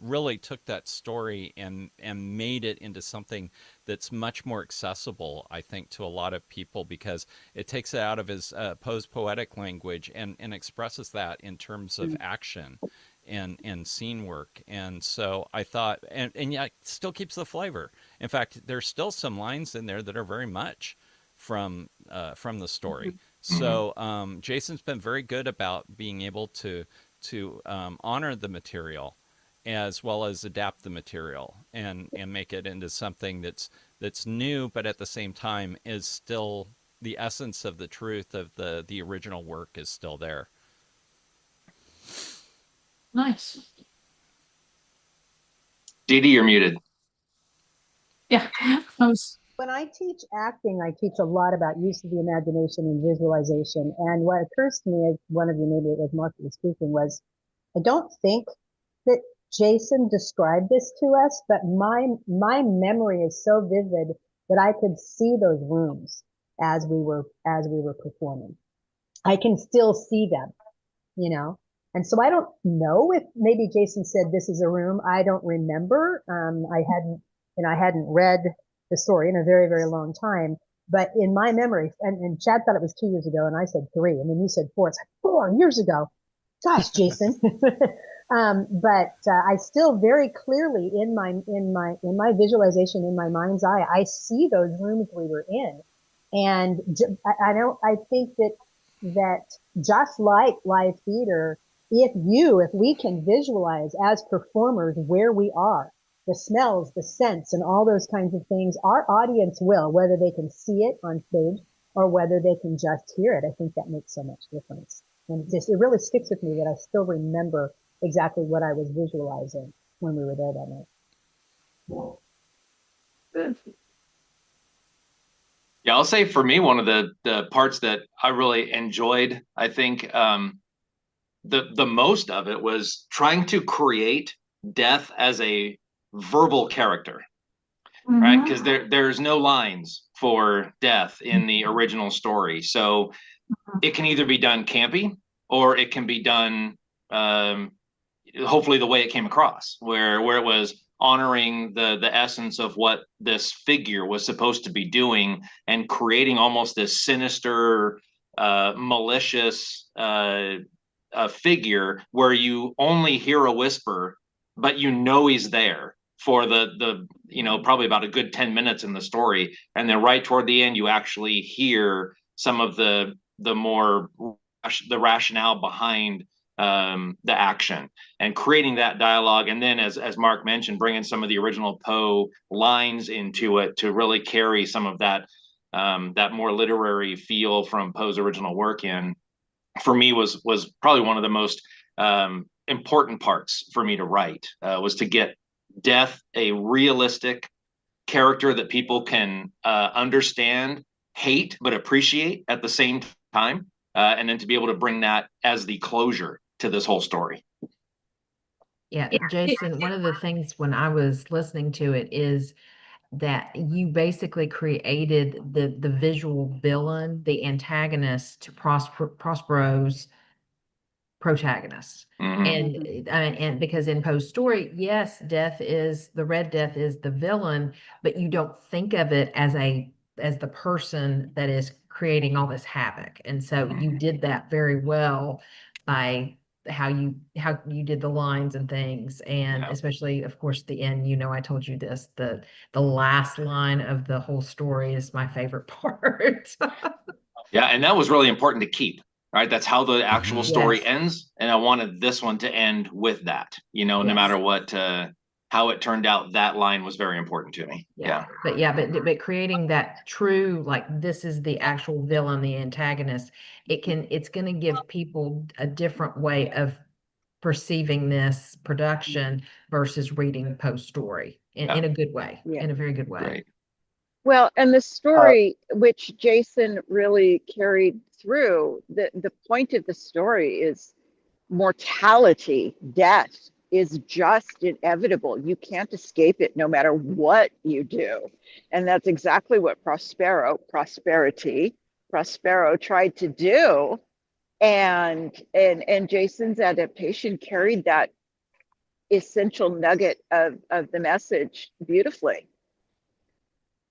really took that story and made it into something that's much more accessible, I think, to a lot of people, because it takes it out of his Poe's poetic language and expresses that in terms of action and scene work. And so I thought, and yet still keeps the flavor. In fact, there's still some lines in there that are very much from the story. So Jason's been very good about being able to honor the material as well as adapt the material and make it into something that's new, but at the same time is still the essence of the truth of the original work is still there.
Nice.
Dee Dee, you're muted.
Yeah.
When I teach acting, I teach a lot about use of the imagination and visualization. And what occurs to me, as one of you, maybe as Mark was speaking, was I don't think that Jason described this to us, but my memory is so vivid that I could see those rooms as we were performing. I can still see them, you know. And so I don't know if maybe Jason said this is a room. I don't remember. I hadn't read the story in a very, very long time. But in my memory, and Chad thought it was 2 years ago, and I said 3, and then you said 4. It's like 4 years ago. Gosh, Jason. But I still very clearly in my visualization, in my mind's eye, I see those rooms we were in, and I think that just like live theater, if we can visualize as performers where we are, the smells, the scents, and all those kinds of things, our audience will, whether they can see it on stage or whether they can just hear it. I think that makes so much difference. And it really sticks with me that I still remember exactly what I was visualizing when we were there that night.
Good.
Yeah, I'll say for me, one of the parts that I really enjoyed, I think the most of it was trying to create death as a verbal character, right? Because there's no lines for death in the original story. So it can either be done campy or it can be done hopefully the way it came across, where it was honoring the essence of what this figure was supposed to be doing and creating almost this sinister, malicious figure where you only hear a whisper, but you know he's there for the probably about a good 10 minutes in the story, and then right toward the end you actually hear some of the rationale behind the action and creating that dialogue. And then as Mark mentioned, bringing some of the original Poe lines into it to really carry some of that more literary feel from Poe's original work in, for me, was probably one of the most important parts for me to write, was to get death a realistic character that people can understand, hate, but appreciate at the same time. And then to be able to bring that as the closure to this whole story.
Yeah, Jason, one of the things when I was listening to it is that you basically created the visual villain, the antagonist to Prospero's protagonist. And because in Poe's story, yes, the Red Death is the villain, but you don't think of it as the person that is creating all this havoc. And so you did that very well by how you did the lines and things, and especially, of course, the end. I told you this, the last line of the whole story is my favorite part.
Yeah, and that was really important to keep, right? That's how the actual story
Yes.
ends, and I wanted this one to end with that. No
Yes.
matter what, how it turned out, that line was very important to me. Yeah.
But creating that true, like, this is the actual villain, the antagonist, it's going to give people a different way of perceiving this production versus reading Poe's story in a good way,
Yeah.
in a very good way.
Great.
Well, and the story, which Jason really carried through, the point of the story is mortality, death is just inevitable. You can't escape it no matter what you do. And that's exactly what Prospero tried to do. And Jason's adaptation carried that essential nugget of the message beautifully.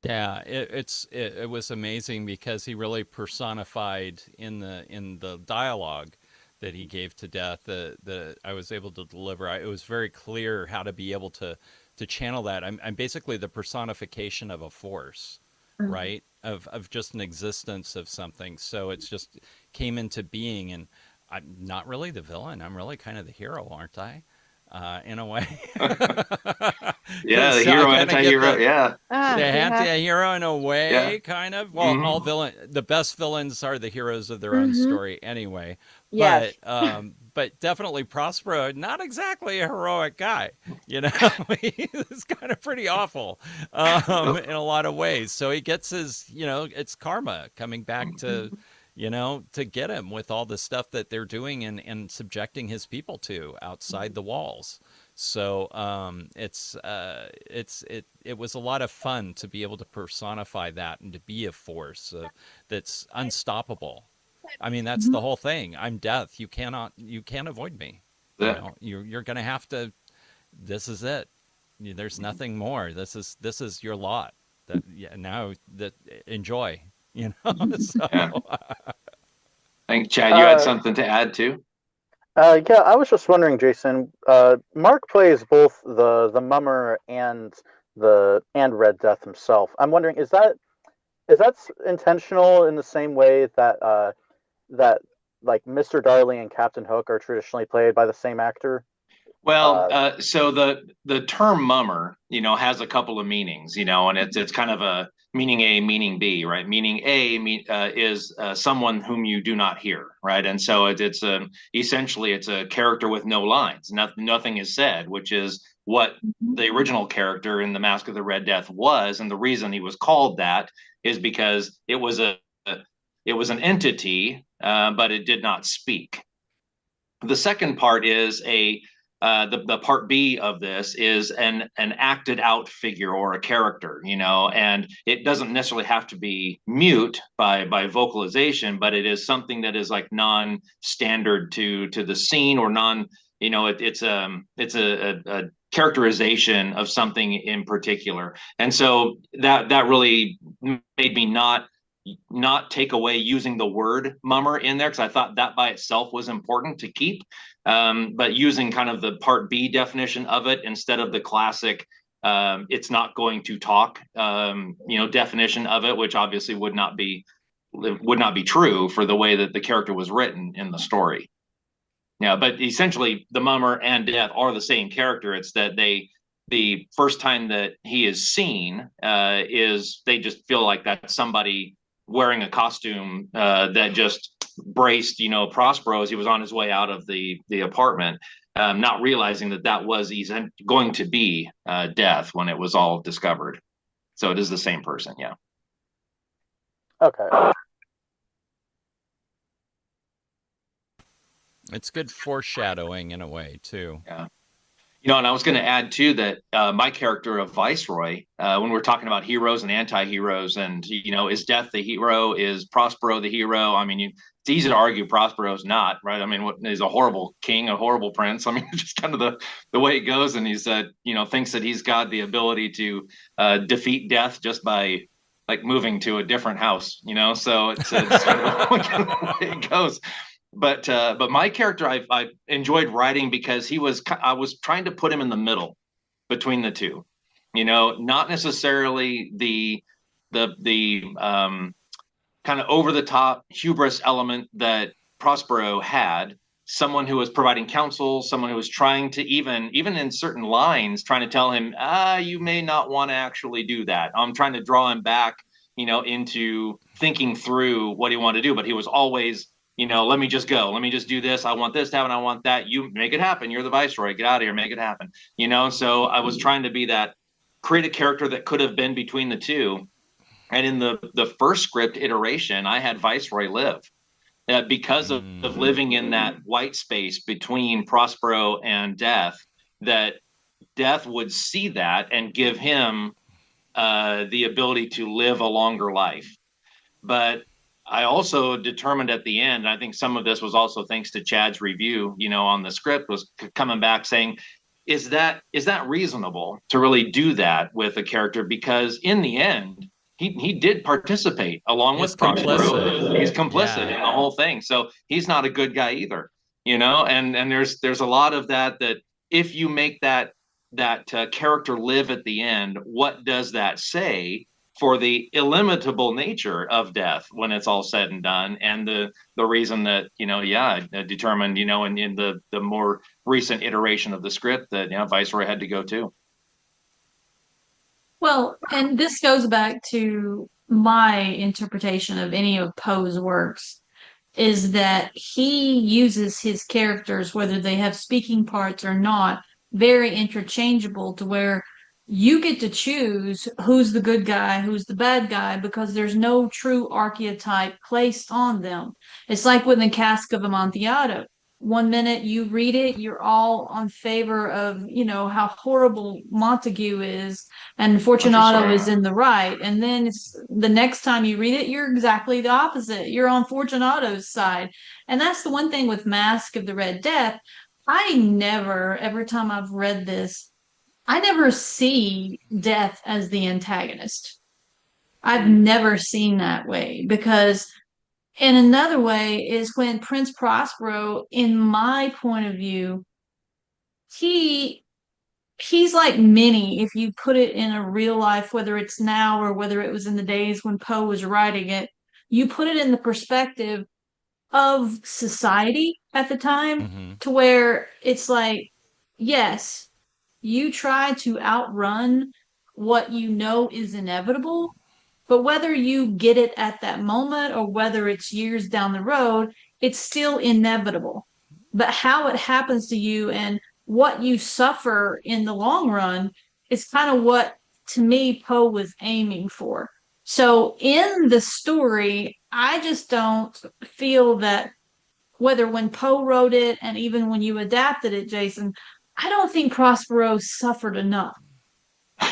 Yeah, it was amazing because he really personified in the dialogue that he gave to death that I was able to deliver. It was very clear how to be able to channel that. I'm basically the personification of a force, right? Of just an existence of something. So it's just came into being, and I'm not really the villain. I'm really kind of the hero, aren't I? In a way.
Yeah, the hero, anti-hero. Yeah.
The anti-hero in a way, kind of. Well,
Mm-hmm.
the best villains are the heroes of their own story anyway.
Yes.
But definitely Prospero, not exactly a heroic guy. He's kind of pretty awful in a lot of ways. So he gets his, it's karma coming back to get him with all the stuff that they're doing and subjecting his people to outside the walls. So it was a lot of fun to be able to personify that and to be a force that's unstoppable. I mean, that's the whole thing. I'm death. You can't avoid me.
Yeah.
You're going to have to. This is it. There's nothing more. This is your lot. Now that enjoy. So.
Yeah. I think, Chad, you had something to add too?
Yeah, I was just wondering, Jason. Mark plays both the Mummer and Red Death himself. I'm wondering, is that intentional in the same way that that like Mr. Darley and Captain Hook are traditionally played by the same actor?
Well, so the term mummer, has a couple of meanings, and it's kind of a meaning A, meaning B, right? Meaning A is someone whom you do not hear, right? And so it's essentially it's a character with no lines, nothing is said, which is what the original character in the Masque of the Red Death was, and the reason he was called that is because it was an entity, but it did not speak. The second part is the part B of this is an acted out figure or a character, and it doesn't necessarily have to be mute by vocalization, but it is something that is like non-standard to the scene or it's a characterization of something in particular. And so that really made me not take away using the word mummer in there, because I thought that by itself was important to keep, but using kind of the part B definition of it instead of the classic it's not going to talk definition of it, which obviously would not be true for the way that the character was written in the story. Yeah, but essentially the mummer and death are the same character. It's that the first time that he is seen is they just feel like that's somebody wearing a costume that just braced, Prospero as he was on his way out of the apartment, not realizing that was going to be death when it was all discovered. So it is the same person, yeah.
Okay.
It's good foreshadowing in a way too.
Yeah. And I was going to add too that my character of Viceroy, when we're talking about heroes and anti-heroes, and is Death the hero? Is Prospero the hero? I mean, it's easy to argue Prospero's not, right? I mean, he's a horrible king, a horrible prince. I mean, just kind of the way it goes, and he's thinks that he's got the ability to defeat death just by like moving to a different house, So it's kind of the way it goes. but my character I enjoyed writing because I was trying to put him in the middle between the two, not necessarily the kind of over the top hubris element that Prospero had. Someone who was providing counsel, someone who was trying to even in certain lines, trying to tell him, you may not want to actually do that. I'm trying to draw him back, into thinking through what he wanted to do. But he was always, let me just go. Let me just do this. I want this to happen. I want that. You make it happen. You're the viceroy. Get out of here. Make it happen. So I was trying to be that, create a character that could have been between the two. And in the first script iteration, I had Viceroy live. Because of living in that white space between Prospero and Death, that Death would see that and give him the ability to live a longer life. But I also determined at the end, and I think some of this was also thanks to Chad's review, on the script, was coming back saying, is that reasonable to really do that with a character? Because in the end, he did participate along with Prospero. He's complicit in the whole thing. So he's not a good guy either, and there's a lot of that if you make that character live at the end, what does that say for the illimitable nature of Death when it's all said and done? And the reason that, determined, in the more recent iteration of the script that, Viceroy had to go too.
Well, and this goes back to my interpretation of any of Poe's works, is that he uses his characters, whether they have speaking parts or not, very interchangeable, to where you get to choose who's the good guy, who's the bad guy, because there's no true archetype placed on them. It's like with the Cask of Amontillado. One minute you read it, you're all on favor of, how horrible Montague is, and Fortunato is in the right. And then the next time you read it, you're exactly the opposite. You're on Fortunato's side. And that's the one thing with Masque of the Red Death. Every time I've read this, I never see Death as the antagonist. I've never seen that way, because and another way is when Prince Prospero, in my point of view, he's like Minnie, if you put it in a real life, whether it's now or whether it was in the days when Poe was writing it, you put it in the perspective of society at the time, to where it's like, yes, you try to outrun what you know is inevitable, but whether you get it at that moment or whether it's years down the road, it's still inevitable. But how it happens to you and what you suffer in the long run is kind of what, to me, Poe was aiming for. So in the story, I just don't feel that, whether when Poe wrote it and even when you adapted it, Jason, I don't think Prospero suffered enough,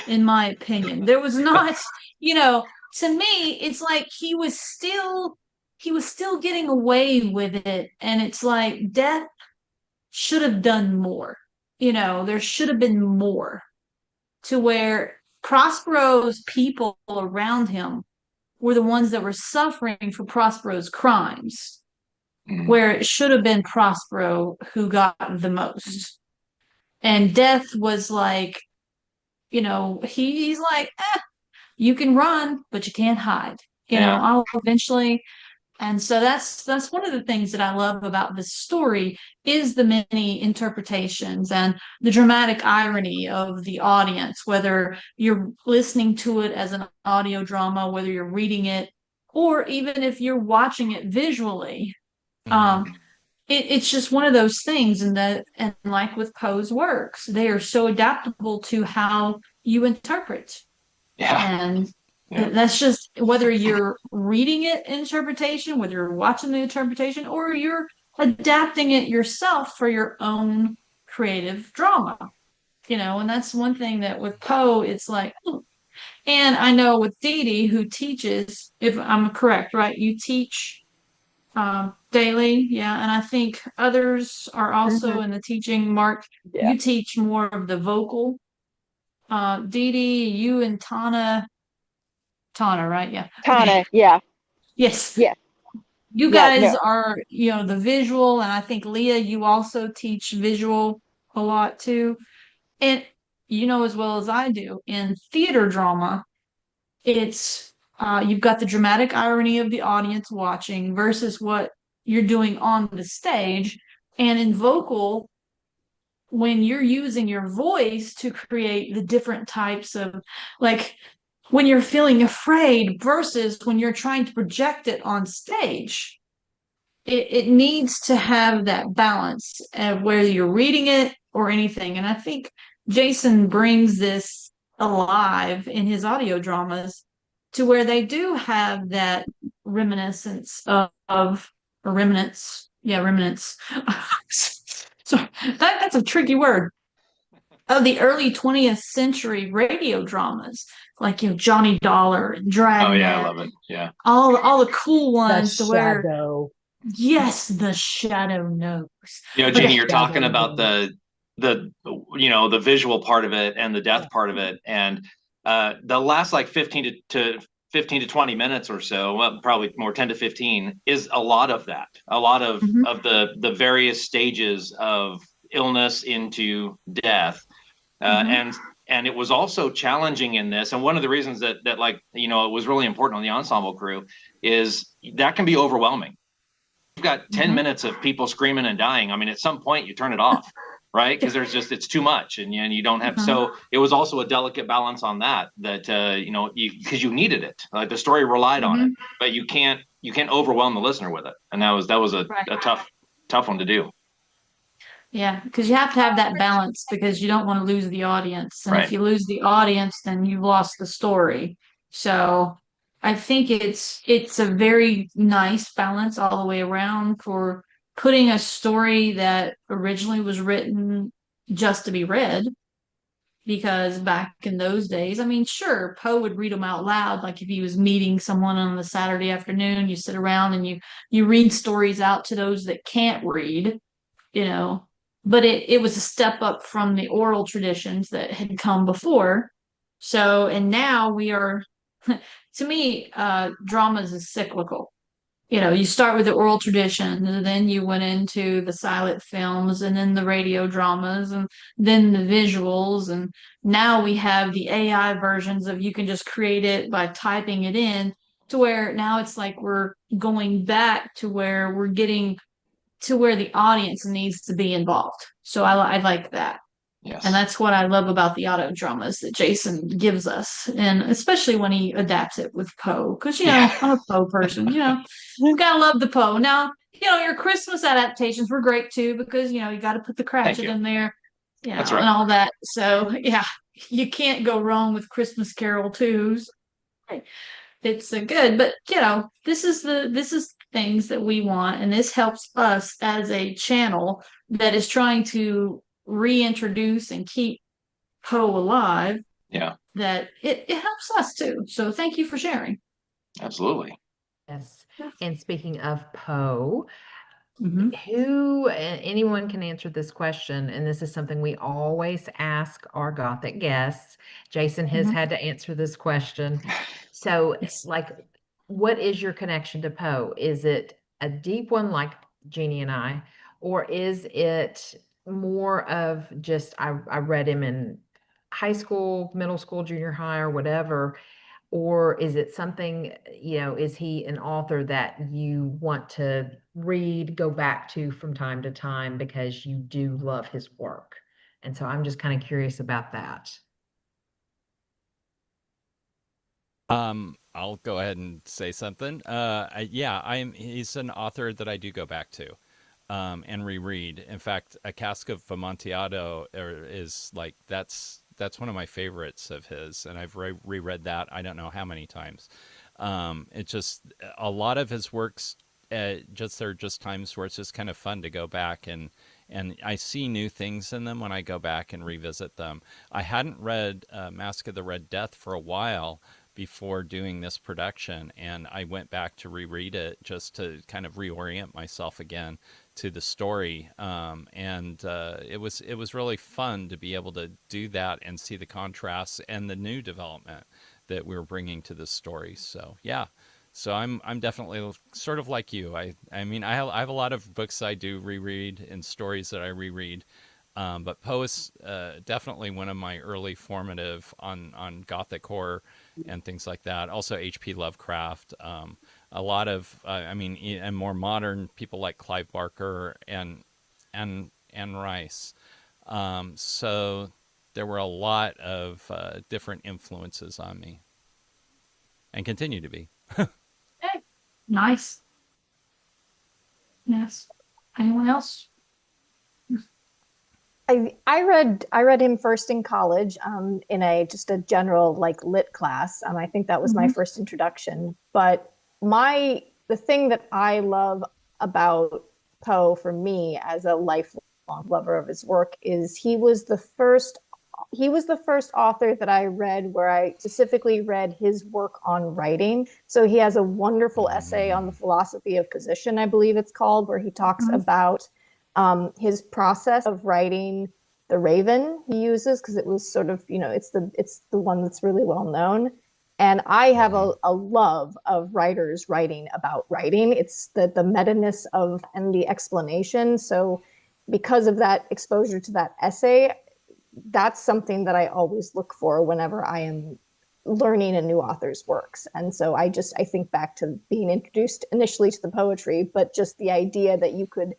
in my opinion. There was not, to me, it's like he was still getting away with it. And it's like Death should have done more. There should have been more, to where Prospero's people around him were the ones that were suffering for Prospero's crimes, where it should have been Prospero who got the most. And Death was like, he's like, you can run, but you can't hide. I'll eventually. And so that's one of the things that I love about this story, is the many interpretations and the dramatic irony of the audience, whether you're listening to it as an audio drama, whether you're reading it, or even if you're watching it visually. It's just one of those things, and like with Poe's works, they are so adaptable to how you interpret. And that's just, whether you're reading it interpretation, whether you're watching the interpretation, or you're adapting it yourself for your own creative drama. And that's one thing that with Poe, it's like, and I know with Dee Dee, who teaches, if I'm correct, right? You teach daily, and I think others are also in the teaching. Mark, you teach more of the vocal. Dee Dee, you and Tana, right? Yeah.
Tana, yeah.
Yes.
Yeah.
You
Yeah,
guys
no,
are, the visual, and I think Leah, you also teach visual a lot too. And as well as I do, in theater drama, it's you've got the dramatic irony of the audience watching versus what you're doing on the stage. And in vocal, when you're using your voice to create the different types of, like, when you're feeling afraid versus when you're trying to project it on stage, it needs to have that balance of whether you're reading it or anything. And I think Jason brings this alive in his audio dramas to where they do have that reminiscence of or remnants. Yeah, remnants. So that's a tricky word of the early 20th century radio dramas, like Johnny Dollar and
Oh yeah, I
Dragnet,
love it. Yeah.
all the cool
The
ones to where
shadow.
yes, the shadow knows.
Jeannie,
Okay.
you're talking about the visual part of it and the death part of it, and the last like 15 to 20 minutes or so, well, probably more 10 to 15, is a lot of that. A lot of
Mhm.
the various stages of illness into death,
Mhm.
and it was also challenging in this. And one of the reasons that like it was really important on the ensemble crew is that can be overwhelming. You've got 10
Mhm.
minutes of people screaming and dying. I mean, at some point you turn it off, right? Because it's too much, and you don't have.
Uh-huh.
So it was also a delicate balance on that because you needed it. Like the story relied on it,
Mhm.
but you can't overwhelm the listener with it, and that was a
Right.
tough one to do.
Yeah, because you have to have that balance because you don't want to lose the audience. And if
Right.
you lose the audience, then you've lost the story. So I think it's a very nice balance all the way around for putting a story that originally was written just to be read. Because back in those days, I mean, sure, Poe would read them out loud. Like if he was meeting someone on a Saturday afternoon, you sit around and you read stories out to those that can't read, you know. But it was a step up from the oral traditions that had come before. So, and now we are, to me, dramas is cyclical. You start with the oral tradition, and then you went into the silent films, and then the radio dramas, and then the visuals. And now we have the AI versions of you can just create it by typing it in, to where now it's like we're going back to where we're getting to where the audience needs to be involved. So I like that.
Yes.
And that's what I love about the auto dramas that Jason gives us. And especially when he adapts it with Poe. Because, I'm a Poe person, you gotta love the Poe. Now, your Christmas adaptations were great too, because, you got to put the
Thank
Cratchit
you.
in there,
That's
and
right.
all that. So, yeah, you can't go wrong with Christmas Carol twos. It's good, but this is things that we want, and this helps us as a channel that is trying to reintroduce and keep Poe alive.
Yeah.
That it helps us too. So thank you for sharing.
Absolutely.
Yes. And speaking of Poe,
Mhm.
anyone can answer this question, and this is something we always ask our Gothic guests. Jason has
Mhm.
had to answer this question. So,
Yes.
like, what is your connection to Poe? Is it a deep one like Jeannie and I, or is it more of just I read him in high school, middle school, junior high, or whatever? Or is it something, is he an author that you want to read, go back to from time to time because you do love his work? And so I'm just kind of curious about that.
I'll go ahead and say something. He's an author that I do go back to, and reread. In fact, A Cask of Amontillado is like, that's one of my favorites of his, and I've reread that I don't know how many times. It's just a lot of his works. There are just times where it's just kind of fun to go back and I see new things in them when I go back and revisit them. I hadn't read Masque of the Red Death for a while before doing this production, and I went back to reread it just to kind of reorient myself again to the story. It was really fun to be able to do that and see the contrasts and the new development that we were bringing to the story. So yeah, So I'm definitely sort of like you. I mean I have a lot of books I do reread and stories that I reread, but Poe is definitely one of my early formative on Gothic horror and things like that. Also H.P. Lovecraft. A lot of I mean and more modern people like Clive Barker and Anne Rice. So there were a lot of different influences on me, and continue to be.
Okay. Nice. Yes. Anyone else?
I read him first in college, in a just a general like lit class. I think that was my
Mhm.
first introduction. But the thing that I love about Poe, for me as a lifelong lover of his work, is he was the first author that I read where I specifically read his work on writing. So he has a wonderful essay on the philosophy of position, I believe it's called, where he talks
Mhm.
about his process of writing the Raven he uses, because it was sort of, it's the one that's really well known. And I have a love of writers writing about writing. It's the meta-ness of and the explanation. So because of that exposure to that essay, that's something that I always look for whenever I am learning a new author's works. And so I think back to being introduced initially to the poetry, but just the idea that you could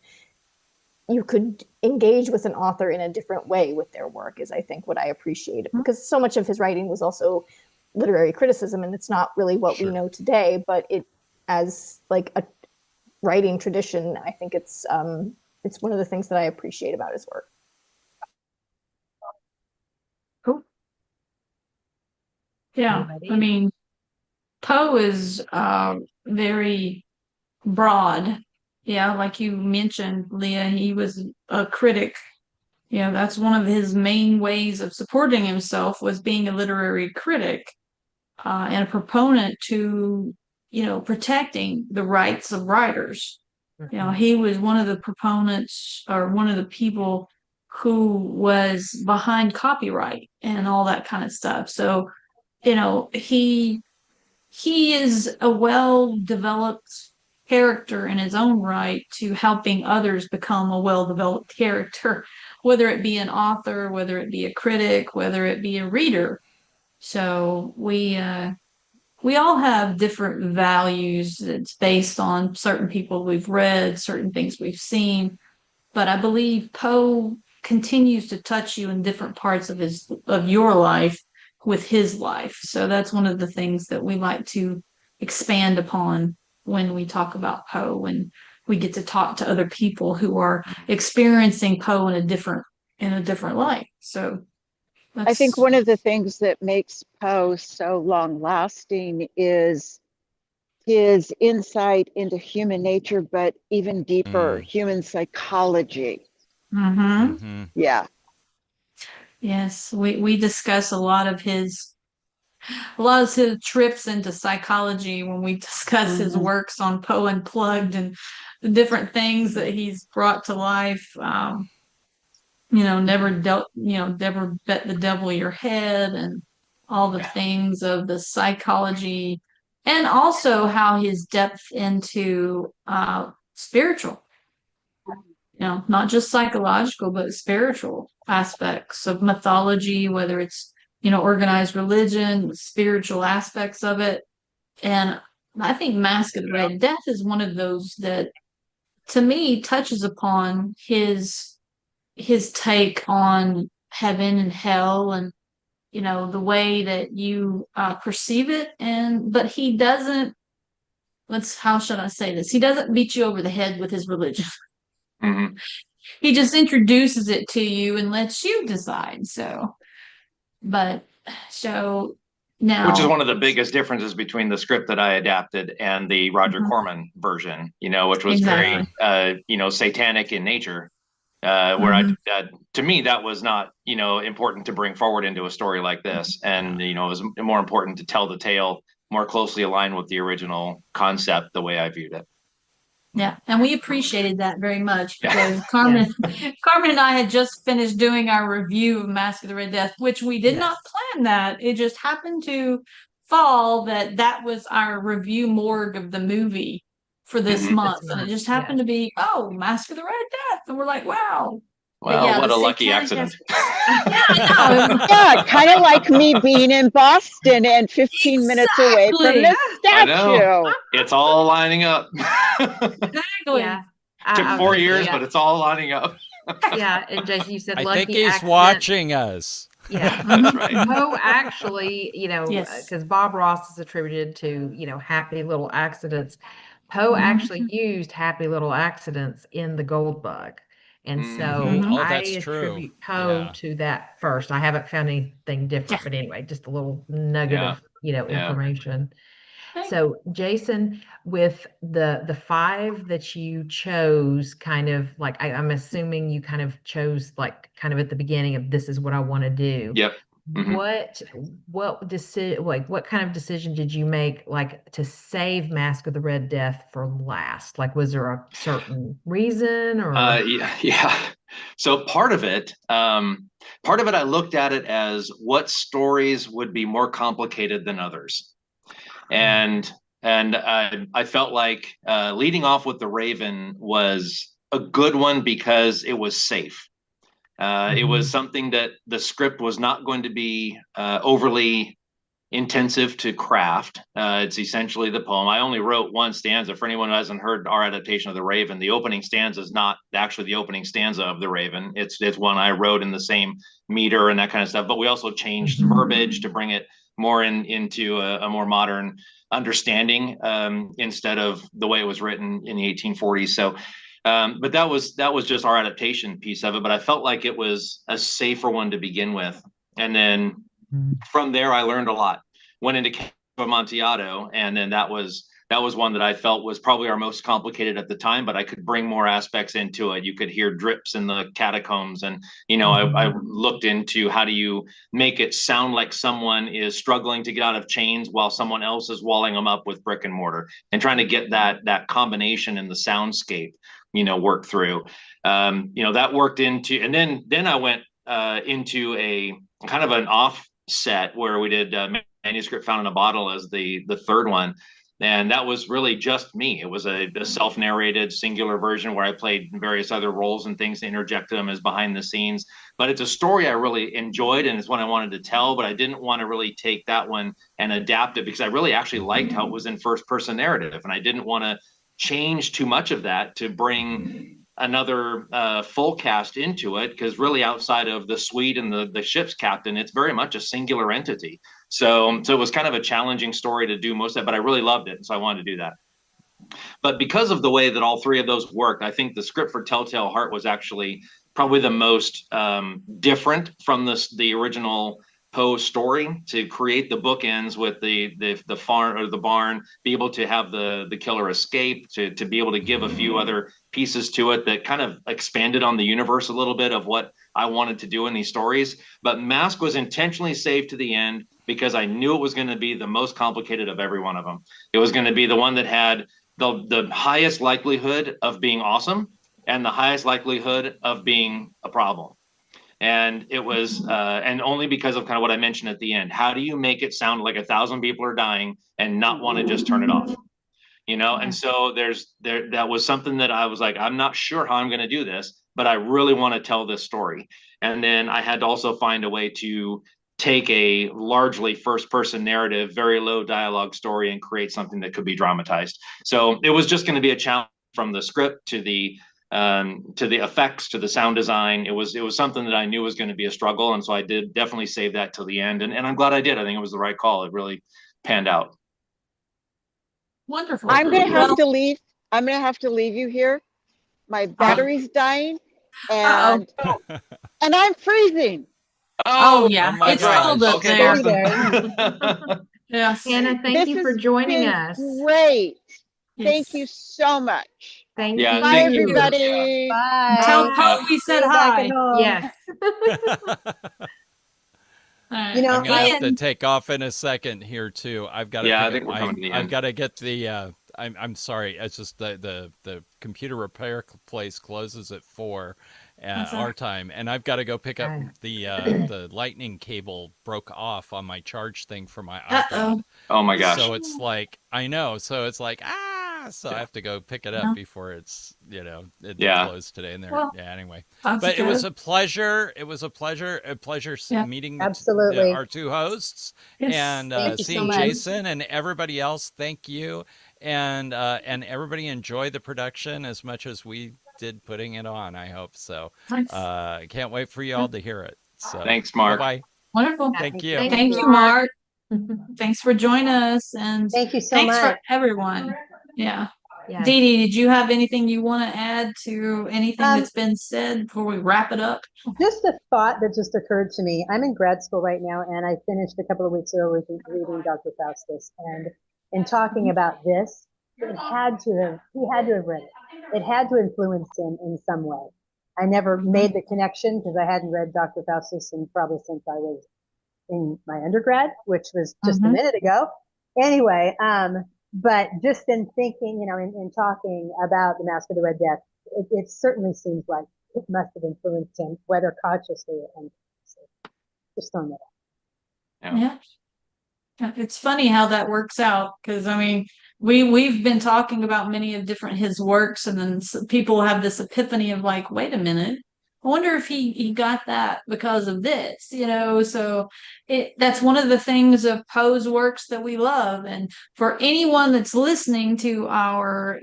engage with an author in a different way with their work is, I think, what I appreciate, because so much of his writing was also literary criticism, and it's not really what we know today, but it, as like a writing tradition, I think it's one of the things that I appreciate about his work.
Cool. Yeah.
Anybody?
I mean, Poe is very broad. Yeah, like you mentioned, Leah, he was a critic. That's one of his main ways of supporting himself, was being a literary critic, and a proponent to, protecting the rights of writers. He was one of the proponents, or one of the people who was behind copyright and all that kind of stuff. So, he is a well-developed character in his own right, to helping others become a well-developed character, whether it be an author, whether it be a critic, whether it be a reader. So we all have different values. It's based on certain people we've read, certain things we've seen. But I believe Poe continues to touch you in different parts of your life with his life. So that's one of the things that we like to expand upon when we talk about Poe, when we get to talk to other people who are experiencing Poe in a different light. So
I think
that's
one of the things that makes Poe so long lasting is his insight into human nature, but even deeper, human psychology.
mm-hmm.
Yeah.
Yes, we discuss a lot of his trips into psychology when we discuss his works on Poe Unplugged, and the different things that he's brought to life. Never bet the devil your head, and all the things of the psychology, and also how his depth into spiritual, not just psychological, but spiritual aspects of mythology, whether it's, organized religion, spiritual aspects of it. And I think Masque of the Red Death is one of those that, to me, touches upon his take on heaven and hell, and the way that you perceive it. But he doesn't, how should I say this, he doesn't beat you over the head with his religion.
Mhm.
He just introduces it to you and lets you decide. But so
Which is
now,
one of the biggest differences between the script that I adapted and the Roger
Mhm.
Corman version, which was
Exactly.
very, satanic in nature. Where
Mhm.
to me, that was not, important to bring forward into a story like this. And, it was more important to tell the tale more closely aligned with the original concept, the way I viewed it.
Yeah, and we appreciated that very much,
Yeah.
because Carmen and I had just finished doing our review of Mask of the Red Death, which we did not plan that. It just happened to fall that was our review morgue of the movie for this
Mhm.
month.
This
And it
month,
just happened
yes.
to be, Masque of the Red Death. And we're like, wow. But
Well,
yeah,
what
the
a lucky
satanic
accident.
Yeah, I know.
Yeah, kind of like me being in Boston and 15 minutes away from
Exactly.
the
I know.
statue.
It's all lining up.
Exactly.
Yeah.
Took
I was
4
gonna say,
years,
yeah.
but it's all lining up.
Yeah, and Jason, you said
I
lucky
think he's
accident.
watching us.
Yeah.
That's right.
Poe actually,
Yes.
because Bob Ross is attributed to, happy little accidents. Poe actually used happy little accidents in the Gold Bug. And so
Oh,
I
that's true.
attribute Poe
Yeah.
to that first. I haven't found anything different,
Yeah.
but anyway, just a little nugget
Yeah.
of,
Yeah.
information.
Okay.
So Jason, with the 5 that you chose, kind of like I'm assuming you kind of chose like kind of at the beginning of this is what I want to do.
Yep. Mhm.
What kind of decision did you make like to save Masque of the Red Death for last? Like was there a certain reason or
Yeah. So part of it, I looked at it as what stories would be more complicated than others. And I felt like leading off with the Raven was a good one because it was safe. It was something that the script was not going to be overly intensive to craft. It's essentially the poem. I only wrote one stanza. For anyone who hasn't heard our adaptation of the Raven, the opening stanza is not actually the opening stanza of the Raven. It's one I wrote in the same meter and that kind of stuff. But we also changed verbiage to bring it more into a more modern understanding instead of the way it was written in the 1840s. So but that was just our adaptation piece of it. But I felt like it was a safer one to begin with. And then from there, I learned a lot. Went into Amontillado, and then that was one that I felt was probably our most complicated at the time. But I could bring more aspects into it. You could hear drips in the catacombs, and I looked into how do you make it sound like someone is struggling to get out of chains while someone else is walling them up with brick and mortar, and trying to get that combination in the soundscape, worked through. That worked into, and then I went into a kind of an offset where we did manuscript found in a bottle as the third one, and that was really just me. It was a self-narrated singular version where I played various other roles and things, interjected them as behind the scenes. But it's a story I really enjoyed, and it's one I wanted to tell, but I didn't want to really take that one and adapt it because I really actually liked how it was in first person narrative, and I didn't want to change too much of that to bring another full cast into it, because really outside of the suite and the ship's captain, it's very much a singular entity. So it was kind of a challenging story to do most of it, but I really loved it, and so I wanted to do that. But because of the way that all 3 of those worked, I think the script for Telltale Heart was actually probably the most different from the original Poe story. To create the bookends with the farm or the barn, be able to have the killer escape, to be able to give a few other pieces to it that kind of expanded on the universe a little bit of what I wanted to do in these stories. But Masque was intentionally saved to the end because I knew it was going to be the most complicated of every one of them. It was going to be the one that had the highest likelihood of being awesome and the highest likelihood of being a problem. And it was, and only because of kind of what I mentioned at the end. How do you make it sound like 1,000 people are dying and not want to just turn it off? And so that was something that I was like, I'm not sure how I'm going to do this, but I really want to tell this story. And then I had to also find a way to take a largely first person narrative, very low dialogue story and create something that could be dramatized. So it was just going to be a challenge from the script to the effects, to the sound design. It was something that I knew was going to be a struggle. And so I did definitely save that till the end. And I'm glad I did. I think it was the right call. It really panned out.
Wonderful.
I'm going to have to leave. I'm going to have to leave you here. My battery's dying and I'm freezing.
Oh yeah,
my
it's
gosh.
cold up
Okay,
there.
awesome.
Yes.
Hannah, thank you for joining us.
Great.
Yes.
Thank you so much.
Thank
Yeah,
you.
Bye,
thank you.
everybody.
Bye.
Tell Poe we said
See you back
hi.
at home.
Yes.
All right.
You know,
I'm gonna have to
Ian,
take off in a second here too. I've got to
Yeah, I think we're coming to the
I've
end.
got to get the I'm sorry. It's just the computer repair place closes at 4 our time, and I've got to go pick up the lightning cable broke off on my charge thing for my iPad.
Oh my gosh.
So it's like, I know. So it's like, so I have to go pick it up before it's, they closed today. And anyway. But it was a pleasure. It was a pleasure meeting
Absolutely.
our two hosts and
Thank you
seeing
so much.
Jason and everybody else. Thank you. And everybody enjoyed the production as much as we did putting it on, I hope so. I can't wait for you all to hear it. So
thanks, Mark.
Bye.
Wonderful.
Thank you.
Thank you, Mark. Thanks for joining us, and
Thank you so
thanks
much.
for everyone. Yeah.
Yes.
Dee Dee, did you have anything you want to add to anything that's been said before we wrap it up?
Just a thought that just occurred to me. I'm in grad school right now, and I finished a couple of weeks ago reading Dr. Faustus. And in talking about this, he had to have read it. It had to influence him in some way. I never made the connection because I hadn't read Dr. Faustus probably since I was in my undergrad, which was just a minute ago. Anyway, but just in thinking, in talking about the Masque of the Red Death, it certainly seems like it must have influenced him, whether consciously or unconsciously. Just on that.
Yeah. It's funny how that works out, because I mean, we've been talking about many of different his works, and then people have this epiphany of like, wait a minute, I wonder if he got that because of this, so that's one of the things of Poe's works that we love. And for anyone that's listening to our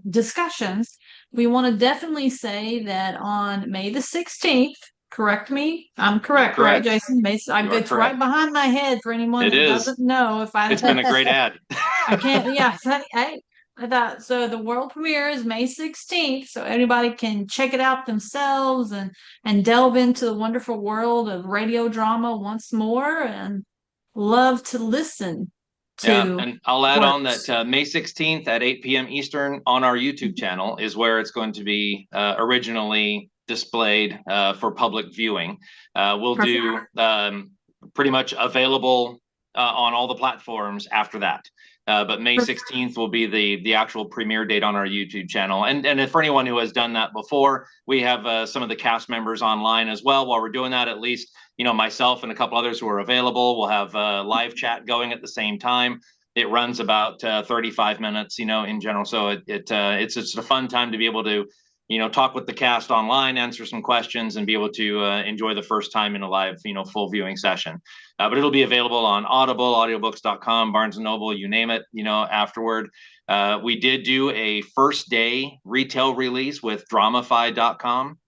discussions, we want to definitely say that on May the 16th, correct me, I'm correct, right, Jason? It's right behind my head for anyone that doesn't know.
It's been a great ad.
I can't. Yeah, I thought so. The world premiere is May 16th, so everybody can check it out themselves and delve into the wonderful world of radio drama once more, and love to listen to.
Yeah, and I'll add on that May 16th at 8 p.m. Eastern on our YouTube channel is where it's going to be originally displayed for public viewing. We'll do pretty much available on all the platforms after that. But May 16th will be the actual premiere date on our YouTube channel. And for anyone who has done that before, we have some of the cast members online as well. While we're doing that, at least, myself and a couple others who are available. We'll have live chat going at the same time. It runs about 35 minutes, in general. So it's just a fun time to be able to, talk with the cast online, answer some questions, and be able to enjoy the first time in a live, full viewing session. But it'll be available on Audible, audiobooks.com, Barnes & Noble, you name it, afterward. We did do a first day retail release with dramafy.com.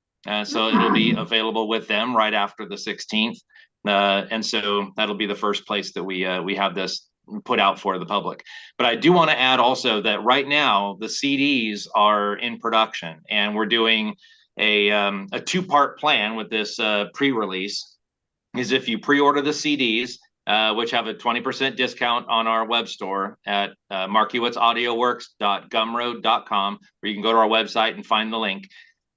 So it'll be available with them right after the 16th. And so that'll be the first place that we have this put out for the public. But I do want to add also that right now the CDs are in production, and we're doing a two-part plan with this pre-release. Is if you pre-order the CDs, which have a 20% discount on our web store at markiewittsaudioworks.gumroad.com, where you can go to our website and find the link.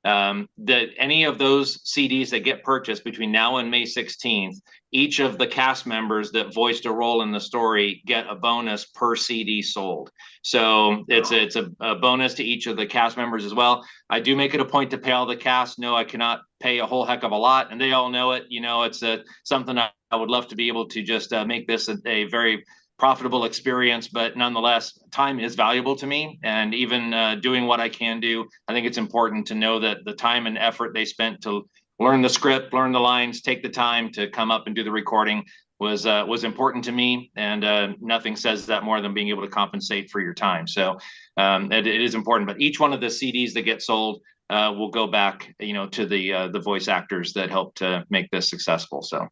That any of those CDs that get purchased between now and May 16th, each of the cast members that voiced a role in the story get a bonus per CD sold. So it's a bonus to each of the cast members as well. I do make it a point to pay all the cast. No, I cannot pay a whole heck of a lot, and they all know it. It's something I would love to be able to just make this a very profitable experience, but nonetheless, time is valuable to me. And even doing what I can do, I think it's important to know that the time and effort they spent to learn the script, learn the lines, take the time to come up and do the recording was important to me. And nothing says that more than being able to compensate for your time. So it is important. But each one of the CDs that get sold will go back, to the voice actors that helped to make this successful. So,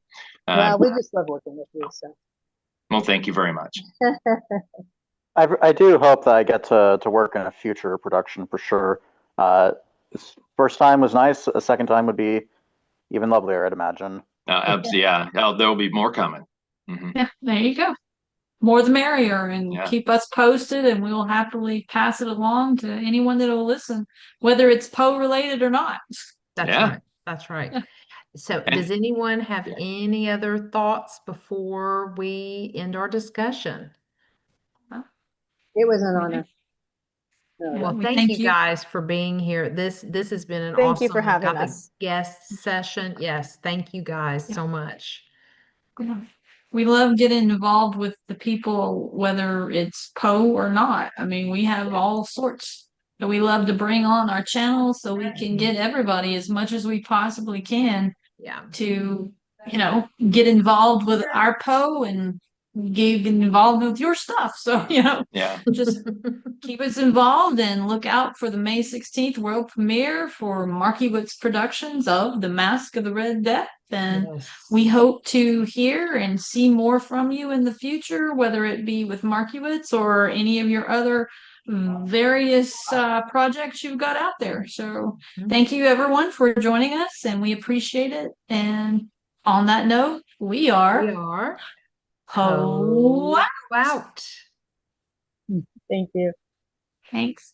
well, we just love working with you. So.
Well, thank you very much.
I do hope that I get to work in a future production for sure. First time was nice. A second time would be even lovelier, I'd imagine.
Yeah, there'll be more coming. Mm-hmm.
Yeah, there you go. More the merrier, and keep us posted, and we will happily pass it along to anyone that will listen, whether it's Poe related or not.
That's right. That's right. Yeah. So does anyone have any other thoughts before we end our discussion?
It was an honor. No,
Yeah,
Well,
we
thank
thank
you
you.
guys for being here. This has been an
Thank you for
awesome
having
Gothic
us.
guest session. Yes, thank you guys
Yeah.
so much.
Yeah. We love getting involved with the people, whether it's Poe or not. I mean, we have all sorts that we love to bring on our channel so we can get everybody as much as we possibly can
Yeah.
to, get involved with our Poe and get involved with your stuff. So,
Yeah.
just keep us involved and look out for the May 16th world premiere for Markiewicz Productions of The Masque of the Red Death. And
Yes.
we hope to hear and see more from you in the future, whether it be with Markiewicz or any of your other various projects you've got out there. So thank you everyone for joining us and we appreciate it. And on that note, we are
Ho
Ho.
out.
Thank you.
Thanks.